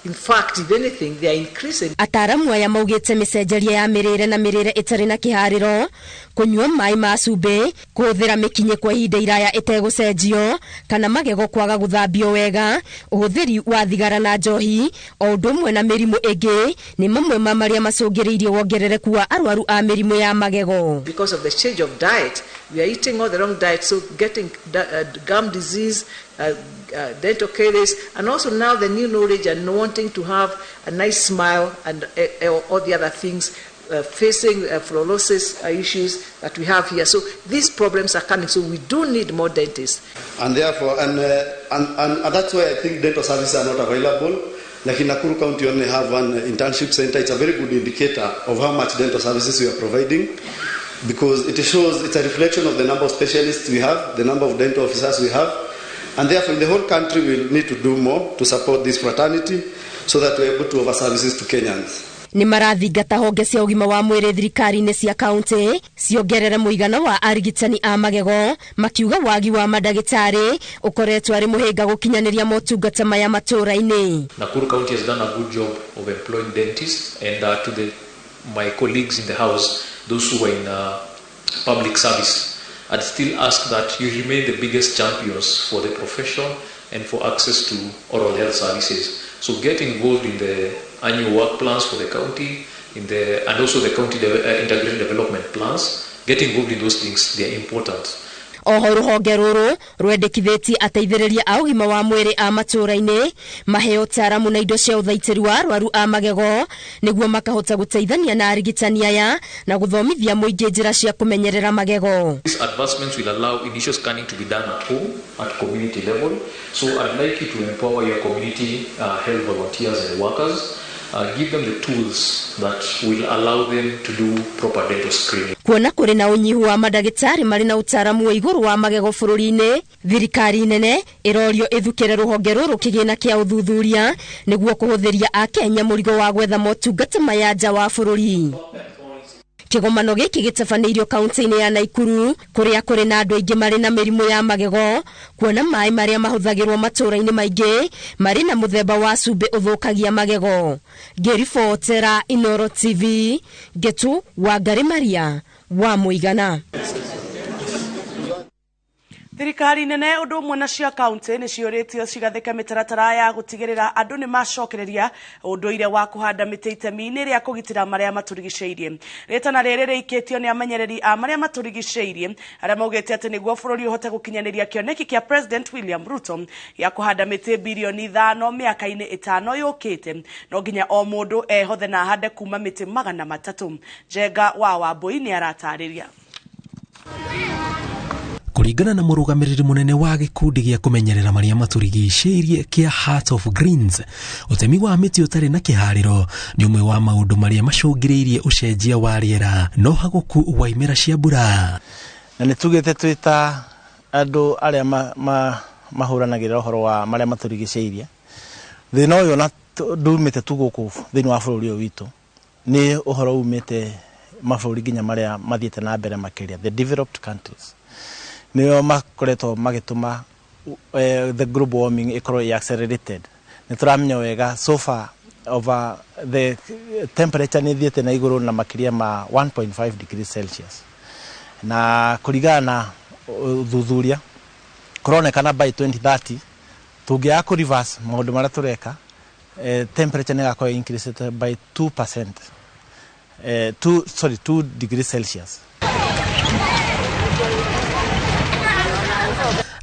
In fact, if anything, they are increasing. Ataramu aya maugite micenjeria ya mirire na mirire itari na kihariro, kunywa mai ma cumbi, kuhuthira mikinye kwa ihinda iraya itegucenjio, kana magego kwaga guthambio wega, uhuthiri wa thigara na njohi, o undu umwe na mirimu ingi, ni mamwe ma maria macungiriirie wongerereku wa arwaru a mirimu ya magego. Because of the change of diet, we are eating all the wrong diet, so getting gum disease, dental caries, and also now the new knowledge and wanting to have a nice smile and all the other things, facing fluorosis issues that we have here. So these problems are coming, so we do need more dentists. And therefore, and that's why I think dental services are not available. Like in Nakuru County, we only have one internship center. It's a very good indicator of how much dental services we are providing, because it shows, it's a reflection of the number of specialists we have, the number of dental officers we have, and therefore in the whole country we need to do more to support this fraternity so that we're able to offer services to Kenyans. Ni marathingata honge cia ũgima wa mwĩrĩ thirikari-inĩ cia kaunti ciongerere mũigana wa arigitani a magego, makiuga wagi wa mandagĩtarĩ ũkoretwo arĩ mũhĩnga gũkinyanĩria motungata maya matũũra-inĩ. Nakuru County has done a good job of employing dentists, and to my colleagues in the house, those who are in public service, I'd still ask that you remain the biggest champions for the profession and for access to oral health services. So get involved in the annual work plans for the county, and also the county integrated development plans. Get involved in those things; they are important. Oho ruhonge ruru rwendekithĩtie ateithĩrĩria a ũgima wa mwĩrĩ a matũũra-inĩ maheo ũtaaramu na indo cia ũthaitĩri wa arwaru a magego nĩguo makahota gũteithania na arigitani aya na gũthomithia mũingĩ njĩra cia kũmenyerera magego. These advancements will allow initial scanning to be done at home, at community level. So I'd like you to empower your community health volunteers and workers. Give them the tools that will allow them to do proper dental screening. Kuona kũrĩ na ũnyihu wa mandagĩtarĩ marĩ na ũtaaramu wa igũrũ wa magego bũrũri-inĩ, thirikari nene ĩrorio ĩthukĩre rũhonge rũrũ kĩgĩna kĩa ũthuthuria nĩguo kũhũthĩria a Kenya mũrigo wa gwetha motungata maya nja wa bũrũri. Kĩgomano gĩkĩ gĩtabanĩirio kaunti-inĩ ya Naikuru kũrĩa kũrĩ na andũ aingĩ marĩ na mĩrimũ ya magego, kuona maĩ marĩa mahũthagĩrwo matũũra-inĩ maingĩ marĩ na mũthemba wa cumbĩ ũthũkagia magego. Ngĩribotera Inoro TV, Ngetu Wangari Maria wa Mũigana. Thirikari nene ũndũ ũmwe na cia kaunti nĩ ciũrĩtio cigathĩke mĩtaratara ya gũtigĩrĩra andũ nĩ macokereria ũndũire wa kũhanda mĩtĩ itemi-inĩ rĩa kũgitĩra marĩa matũrigicĩirie. Rĩtana rĩrĩ rĩikĩtio nĩ amenyereri a marĩa matũrigicĩirie arĩa maugĩte atĩ nĩguo bũrũri ũhote gũkinyanĩria kĩoneki kĩa President William Ruto ya kũhanda mĩtĩ bilioni 5 mĩaka-inĩ 5 yũkĩte, no nginya o mũndũ ehothe na ahande kuma mĩtĩ 300. Njenga wa Wambui nĩ aratarĩria. Kũringana na mũrũgamĩrĩri mũnene wa gĩkundi gĩa kũmenyerera marĩa matũrigicĩirie kĩa Heart of Greens, ũtemi wa mĩtĩ ũtarĩ na kĩharĩro nĩ ũmwe wa maũndũ marĩa macũngĩrĩirie ũcenjia wa rĩera na ũhagũku wa imera cia mbura. Na nĩ tugĩte twĩta andũ arĩa mahũranagĩra ũhoro wa marĩa matũrigicĩirie, thĩna ũyũ na ndumĩte tu gũkũ thĩinĩ wa bũrũri ũyũ witũ nĩ ũhoro umĩte mabũrũri nginya marĩa mathiĩte na mbere makĩria, the developed countries. Nĩo makoretwo magĩtũma the global warming ĩkorwo accelerated. Nĩ tũramenya wega so far over the temperature nĩ thiĩte na igũrũ na makĩria ma 1.5 degrees Celsius. Na kũringana na ũthuthuria kũronekana by 2030 tũngĩaga kũ reverse maũndũ marĩa tũreka, temperature nĩ gakorwo increased by 2%. 2 degrees Celsius.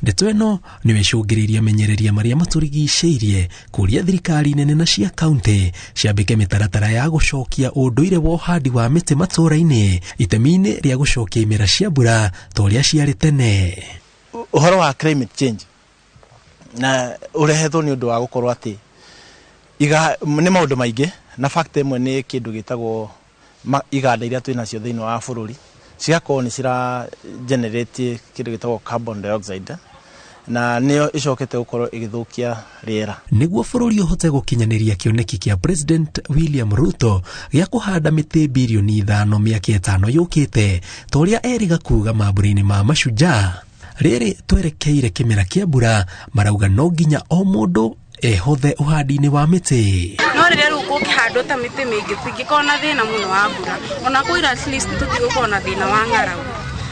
ndeto ĩno nĩ wĩcũngĩrĩria menyereria marĩa matũrigicĩirie kũria thirikari nene na cia kaunti ciambĩke mĩtaratara ya gũcokia ũndũire wa ũhandi wa mĩtĩ matũũra-inĩ itemi-inĩ rĩa gũcokia imera cia mbura ta ũrĩa ciarĩ tene. Ũhoro wa climate change na ũrehetwo nĩ ũndũ wa gũkorwo atĩ nĩ maũndũ maingĩ na fact ĩmwe nĩ kĩndũ gĩtagwo iganda iria twĩ nacio thĩinĩ wa bũrũri cigakorwo nĩ cira generate kĩndũ gĩtagwo carbon dioxide na nĩyo icokete gũkorwo igĩthũkia rĩera. Nĩguo bũrũri ũhote gũkinyanĩria kĩoneki kĩa President William Ruto gĩa kũhanda mĩtĩ bilioni 5 mĩaka 5 yũkĩte ta ũrĩa eriga kuuga mambũra-inĩ ma Mashujaa, rĩrĩ twerekeire kĩmera kĩa mbura, marauga no nginya o mũndũ ehothe uhandi-inĩ wa mĩtĩ. No rĩrĩa rĩu kũkĩhandwo ta mĩtĩ mĩingĩ tũngĩkorwo na thĩna mũno wa mbura, ona kwĩra at least tũtigũkorwo na thĩna wa ng'aragu.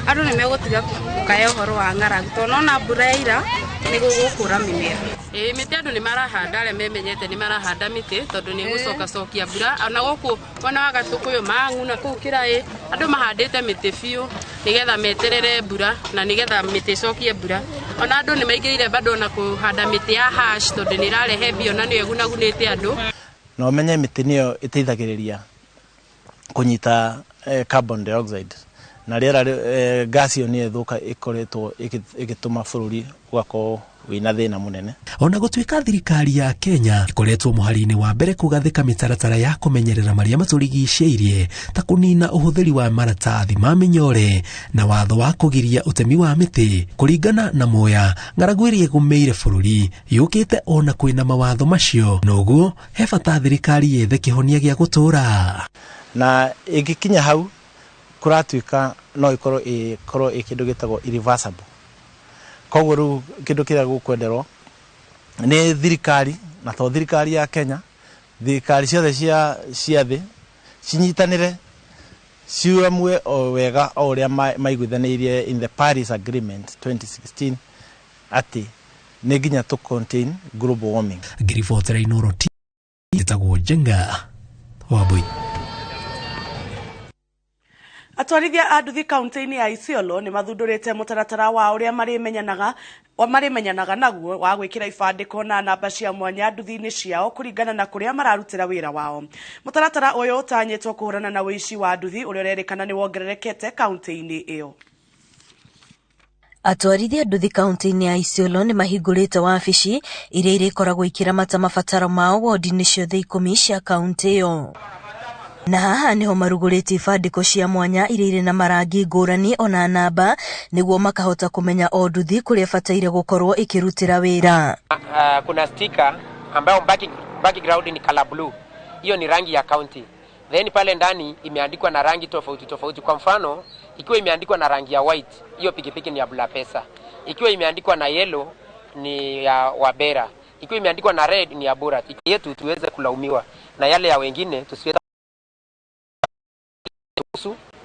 Andũ nĩ megũtiga gũkaya ũhoro wa ng'aragu tondũ ona mbura yaira nĩ gũgũkũra mĩmera. Mĩtĩ andũ nĩ marahanda, arĩa memenyete nĩ marahanda mĩtĩ tondũ nĩ gũcoka-cokia mbura. Ona gũkũ mwena wa Gatũkũyũ Mang'u na kũu Kĩraĩ andũ mahandĩte mĩtĩ biũ nĩgetha meterere mbura na nĩgetha mĩtĩ ĩcokie mbura. Ona andũ nĩ maingĩrire bado na kũhanda mĩtĩ ya hash tondũ nĩ ĩrarehe mbio na nĩ ĩgunagunĩte andũ. Na ũmenye mĩtĩ nĩyo ĩteithagĩrĩria kũnyita carbon dioxide na rĩera gas ĩyo nĩ ĩthũka ĩkoretwo ĩgĩtũma bũrũri ũgakorwo wĩna thĩna mũnene. Ona gũtuĩka thirikari ya Kenya ĩkoretwo mũhari-inĩ wa mbere kũgathĩka mĩtaratara ya kũmenyerera marĩa matũrigicĩirie ta kũnina ũhũthĩri wa maratathi ma mĩnyore na watho wa kũgiria ũtemi wa mĩtĩ, kũringana na Moya, ng'aragu ĩrĩa ĩgũmĩire bũrũri yũkĩte ona kwĩna mawatho macio, noguo he bata thirikari yethe kĩhonia gĩa gũtũũra. Na ĩngĩkinya hau kũratuĩka no ĩkorwo kĩndũ gĩtagwo irreversible. Koguo rĩu kĩndũ kĩrĩa gũkwenderwo nĩ thirikari na to thirikari ya Kenya, thirikari ciothe cia thĩ cinyitanĩre ciuamwe o wega o ũrĩa maiguithanĩirie in the Paris Agreement 2016 atĩ nĩ nginya to contain global warming. Ngiribotera Inoro tĩtagwo Njenga Wambui. Atwarithia a nduthi kaunti-inĩ ya Isiolo nĩ mathundũrĩte mũtaratara wa ũrĩa marĩmenyanaga naguo wa gwĩkĩra ibandĩko na namba cia mwanya nduthi-inĩ ciao kũringana na kũrĩa mararutĩra wĩra wao. Mũtaratara ũyũ ũtanyĩtwo kũhũrana na wĩici wa nduthi ũrĩa ũrerĩkana nĩ wongererekete kaunti-inĩ ĩyo. Atwarithia nduthi kaunti-inĩ ya Isiolo nĩ mahingũrĩte wabici iria irĩkoragwo ikĩramata mabataro mao wodi-inĩ ciothe 10 cia kaunti ĩyo. Na haha niho marugũrĩte ibandĩko cia mwanya iria irĩ na marangi ngũrani ona namba nĩguo makahota kũmenya o nduthi kũrĩa bataire gũkorwo ikĩrutĩra wĩra. Kuna sticker ambayo background ni color blue. Hiyo ni rangi ya county. Then pale ndani imeandikwa na rangi tofauti tofauti. Kwa mfano, ikiwa imeandikwa na rangi ya white, hiyo pikipiki ni ya Bulapesa. Ikiwa imeandikwa na yellow ni ya Wabera. Ikiwa imeandikwa na red ni ya Borat. Yetu tuweze kulaumiwa na yale ya wengine tusiweze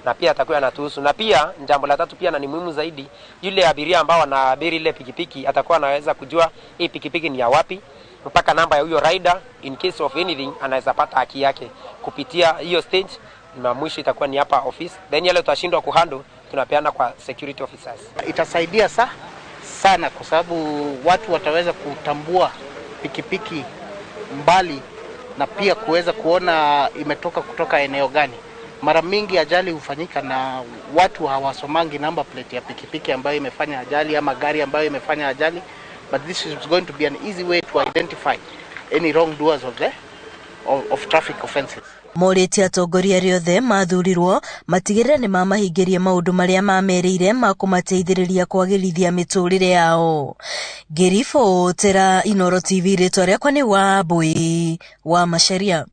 na pia atakuwa anatuhusu. Na pia jambo la tatu pia na ni muhimu zaidi, yule abiria ambao anaabiri ile pikipiki atakuwa anaweza kujua hii pikipiki ni ya wapi, mpaka namba ya huyo rider, in case of anything anaweza pata haki yake kupitia hiyo stage, na mwisho itakuwa ni hapa office. Then yale tutashindwa kuhandle tunapeana kwa security officers. Itasaidia sana kwa sababu watu wataweza kutambua pikipiki mbali na pia kuweza kuona imetoka kutoka eneo gani. Mara mingi ajali hufanyika na watu hawasomangi number plate ya pikipiki ambayo imefanya ajali ama gari ambayo imefanya ajali, but this is going to be an easy way to identify any wrongdoers of traffic offenses. Morĩtie atongoria rĩothe mathurirwo matigĩrĩre nĩ mamahingĩria maũndũ marĩa mamerĩire ma kũmateithĩrĩria kwagĩrithia mĩtũrĩre yao. Ngiribotera Inoro TV, rĩtwa rĩakwa nĩ Wambui wa Macharia.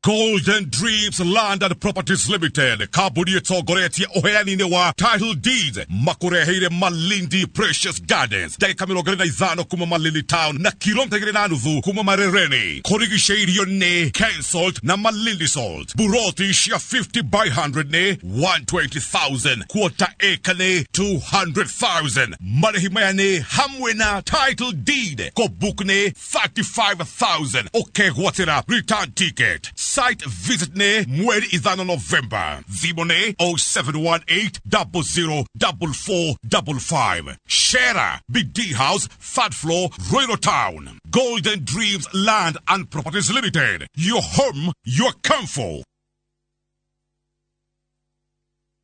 Golden Dreams Land and Properties Limited kabuni etogoretie uheani wa title deeds makureheire Malindi Precious Gardens dakika 45 kuma Malindi Town na kilomita 2 kuma Marereni. Korigisheirio ne Ken Salt na Malindi Salt buroti shia 50 by 100 ne 120,000 quarter acre ne 200,000 marehimaya ne hamwe na title deed ko book ne 35,000 okay watera return ticket site visit ne mweri ithano November. Thimo ne 0718-004455. Shera BD House, Third Floor, Royal Town. Golden Dreams Land and Properties Limited. Your home, your comfort.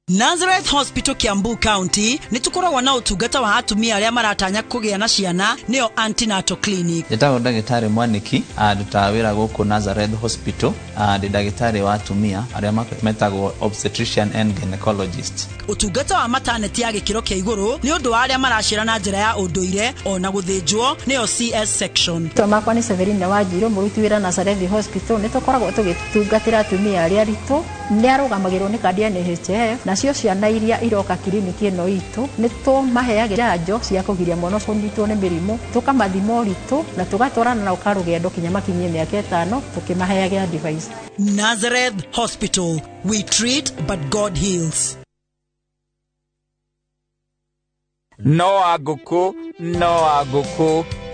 Nazareth Hospital Kiambu County nitukoragwa na utungata wa atumia aria maratanya kugea na ciana nio antenatal clinic. Ndagĩtarĩ Ndagĩtarĩ Mwaniki ndutawĩra gũkũ Nazareth Hospital ndi ndagĩtarĩ wa atumia aria metagwo obstetrician and gynecologist. Utungata wa maternity ya gĩkĩro kĩa igũrũ ni ũndũ wa aria maracira na njĩra ya ũndũire ona gũthĩnjwo nio CS section. Twamakwa ni Severina Wanjiru muruti wĩra Nazareth Hospital nitukoragwo tũgĩtungatĩra atumia aria ritũ ni arũgamagĩrwo ni kandi ya NHIF nacio ciana iria iroka kliniki ino itu nitumaheagira njanjo cia kugiria mwana ũnyitwo nĩ mĩrimũ tukamathima ũritũ na tugatwarana na ũkarũgendo kinya makinyie mĩaka 5 tukimaheagira device. Nazareth Hospital, we treat but God heals. No aguku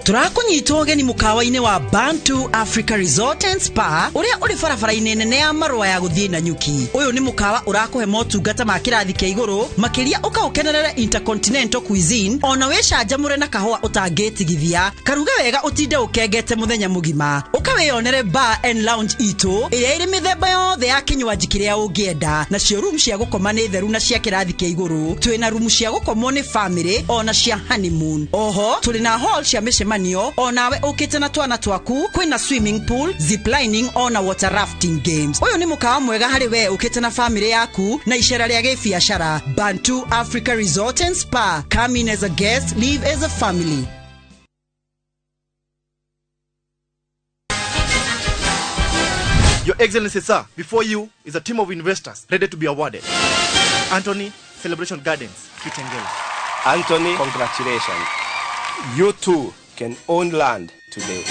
Turakunyitwo geni mukawa-ini wa Bantu Africa Resort and Spa uria uri barabara-ini nene ya Marua ya guthii na Nyuki. Uyu ni mukawa urakuhe motungata ma kirathi kia iguru makiria ukaukenerera intercontinental cuisine ona wichanjamure na kahua utangitigithia karuge wega utinde ukengete muthenya mugima ukawiyonere bar and lounge itu iria iri mithemba yothe ya kinywaji kiria ungienda na cio room cia gukoma ni theru na cia kirathi kia iguru twina room cia gukomwo ni family ona cia honeymoon. Oho tuli na hall cia mishemanio onawe ukite na twana twaku kwina swimming pool, ziplining ona water rafting games. Uyu ni mukawa mwega hari we ukite na family yaku na ishara ria gibiashara. Bantu Africa Resort and Spa. Come in as a guest, leave as a family. Your Excellency, sir, before you is a team of investors ready to be awarded. Anthony, Celebration Gardens, Kitengela. Anthony, congratulations. You too can own land today.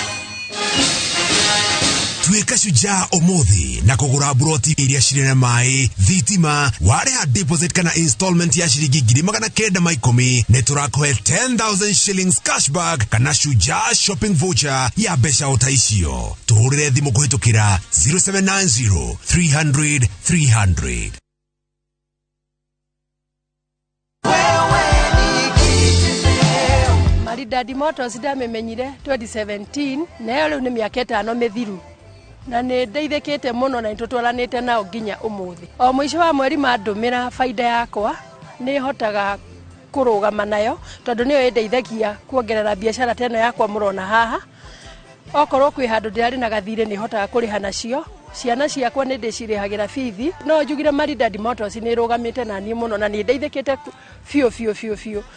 Tuika shujaa omothi na kugura broti iria shirina mai thitima wareha deposit kana installment ya shiringi 910 neturakohe 10,000 shillings cashback kana shujaa shopping voucher ya besha utaishio. Tuhurire thimu kuhitukira 0790 300 300. Maridadi Motors ndamenyire 2017 na leo ni miaka 5 mithiru na ni ndeithikite muno na nitutwaranite nao nginya umuthi. O mwisho wa mweri mandumira faida yakwa ni hotaga kurugama nayo tondu niyo indeithagia kuongerera biashara tena yakwa murona haha. Okorwo kwi handu ndirari na gathire ni hotaga kuriha nacio ciana ciakwa ni ndicirihagira fithi no njugire Maridadi Motors ni rugamite na ni muno na ni ndeithikite fio.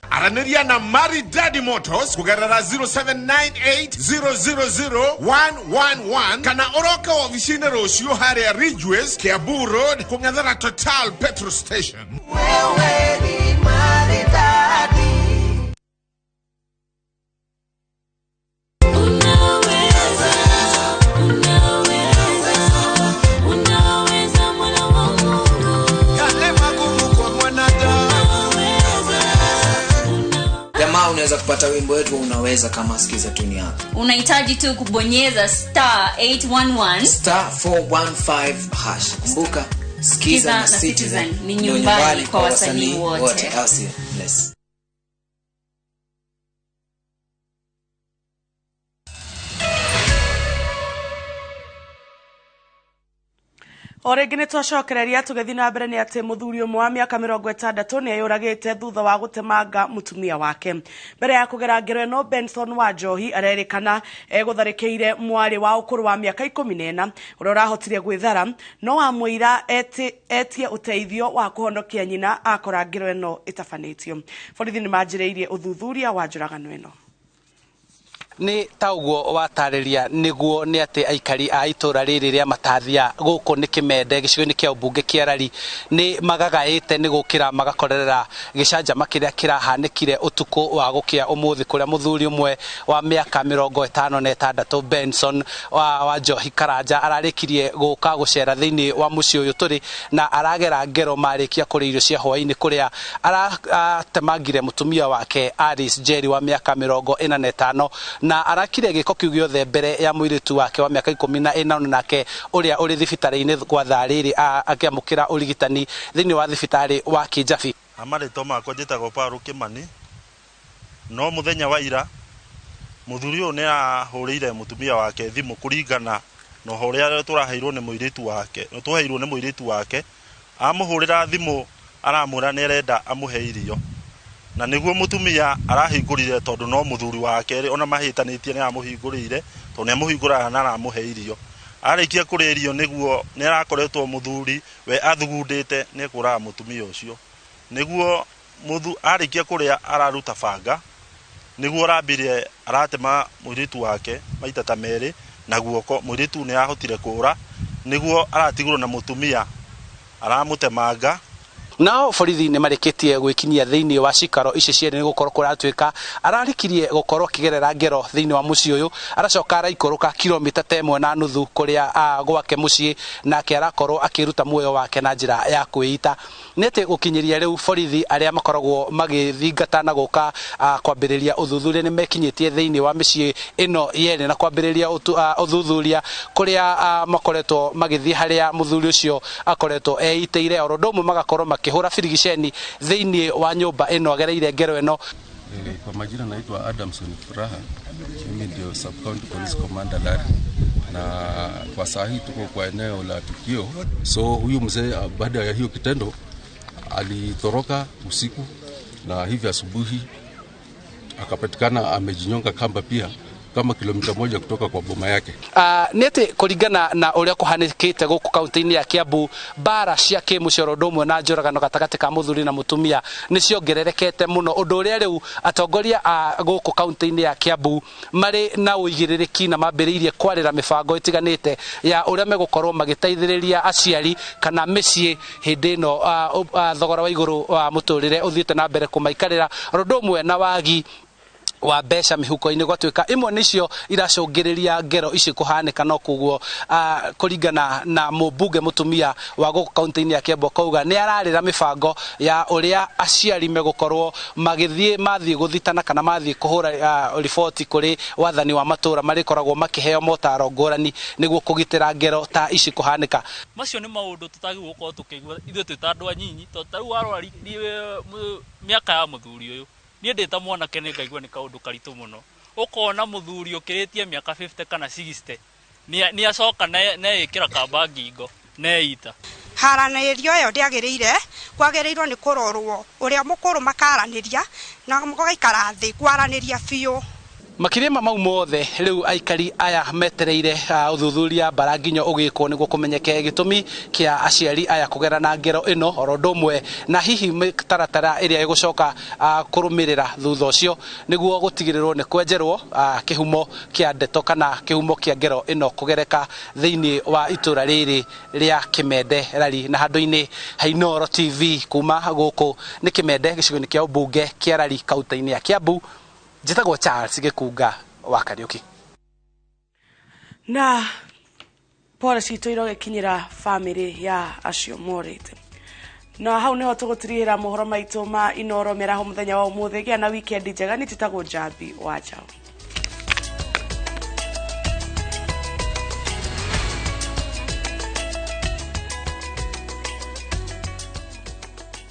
Araniria na Maridadi Motors kugerera 0798000111 kana oroka ofisini rocio haria Ridgeways Kiambu Road kung'ethera Total Petrol Station. Wewe ni Maridadi. Unaweza kupata wimbo wetu unaweza kama sikiza tuni yako. Unahitaji tu kubonyeza *811 *415 hash. Kumbuka sikiza na Citizen ni nyumbani kwa wasanii wote. Bless. Oregine twacokereria tugethi na mbere ni ati muthuri umwe wa miaka 60 ni ayuragite thutha wa gutemanga mutumia wake. Mbere ya kugera ngero ino Benson Wanjohi arerikana egutharikire mwari wa ukuru wa miaka 14 uria urahotire gwithara no amwira etie uteithio wa kuhonokia nyina akora ngero ino itafanitio. Borithi ni manjireirie uthuthuria wa njuragano ino. Ni taugo watariria niguo ni ati aikari a itura riri ria Matathia guku ni Kimende gicigo-ini kia ubunge kia Rari ni magagaite ni gukira magakorera gicanjama kiria kirahanikire utuku wa gukia umuthi kuria muthuri umwe wa miaka 56 Benson wa Wanjohi Karanja ararikirie guka gucera thiini wa muci uyu turi na aragera ngero marikia kuri irio cia hwaini kuria aratemangire mutumia wake Alice Jerry wa miaka 45 na arakire giko kiu giothe mbere ya muiritu wake wa miaka 14 nake uria uri thibitari-ini kwa thariri akiamukira urigitani thiini wa thibitari wa Kijabi. Amarito makwa njitagwo Paru Kimani. No muthenya wa ira muthuri uyu ni ahurire mutumia wake thimu kuringana no horia turaheirwo ni muiritu wake no tuheirwo ni muiritu wake amuhurira thimu aramura ni renda amuhe irio na niguo mutumia arahingurire tondu no muthuri wake ona mahitanitie ni amuhingurire tondu ni amuhingurana na aramuhe irio arikia kuri irio niguo ni arakoretwo muthuri we athugundite ni kura mutumia ucio niguo muthu arikia kuria araruta banga niguo arambire aratema muiritu wake maita ta meri na guoko muiritu ni ahotire kura niguo aratigurwo na mutumia aramutemanga. Nao borithi ni mareketie gwikinyia thiini wa cikaro ici ciene ni gukorwo kuratuika ararikirie gukorwo kigerera ngero thiini wa mucii uyu aracoka araikoroka kilomita 1.5 kuria gwake mucii nake arakorwo akiruta muoyo wake na njira ya kwiita nete gukinyiria riu borithi aria makoragwo magithingata na guka kwambiriria uthuthuria ni mekinyitie thiini wa micii ino yene na kwambiriria uthuthuria kuria makoretwo magithie haria muthuri ucio akoretwo eiteire orodomo magakorwo makihura firigisheni thiini wa nyumba ino agereire ngero ino. Kwa majina naitwa Adamson Furaha, mimi ndio Sub County Police Commander Lari, na kwa saa hii tuko kwa eneo la tukio. So huyu mzee baada ya hiyo kitendo alitoroka usiku na hivi asubuhi akapatikana amejinyonga kamba pia kama kilomita 1 kutoka kwa boma yake. Nete kuringana na uria kuhanikite guku kaunti-ini ya Kiambu bara cia kimucorodomwe na njoragano gatagati ka muthuri na mutumia ni ciongererekete muno undu uria riu atongoria guku kaunti-ini ya Kiambu mari na uigiririki na mambiriirie kwarira mibango itiganite ya uria megukorwo magiteithiriria aciari kana micii hindi no thogora wa iguru wa muturire uthiite na mbere kumaikarira rodomwe na wagi wa mbeca mihuko-ini gwatuika imwe nicio iracungiriria ngero ici kuhanika no kuguo kuringana na mubunge mutumia wa guku kaunti-ini ya Kiambu kauga ni ararira mibango ya uria aciari megukorwo magithie mathie guthitana kana mathie kuhura riboti kuri wathani wa matura mari koragwo makiheo motaro ngurani niguo kugitira ngero ta ici kuhanika. Macio ni maundu tutagi gukorwo tukigwa ithuĩ twĩ ta andũ anyinyi to tarĩu warora miaka ya muthuri uyu nie ndita mwanake nĩ ngaigua nĩ kaundu karitu muno ukona muthuri ukiritie miaka 50 kana 60 ni acoka na ikira kamba ngingo neita haranirio yo ndiagirire kwagirirwo ni kurorwo uria mukuru makaraniria na mugaikara thi kwaraniria biu. Makirima mau mothe riu aikari aya metereire uthuthuria baranginyo ugikwo niguo kumenyeke gitumi kia aciari aya kugerana ngero ino orodomwe na hihi mitaratara iria igucoka kurumirira thutha ucio niguo gutigirirwo ni kwenjerwo kihumo kia ndeto kana kihumo kia ngero ino kugereka thiini wa itura riri ria Kimende Rari na handu-ini Hainoro TV kuma guku ni Kimende gicigo-ini kia ubunge kia Rari kaunti-ini ya Kiambu. Jitagwo Charles Gikunga wa Kariuki. Na pole citũ irogekinyĩra family ya acio morĩte. Na hau niho tũgũtirihĩra mohoro maitũ ma Inoro mĩaraho mũthenya wa ũmũthĩ gĩa na weekend njega. Nĩ njĩtagwo Jabi Wanjaũ.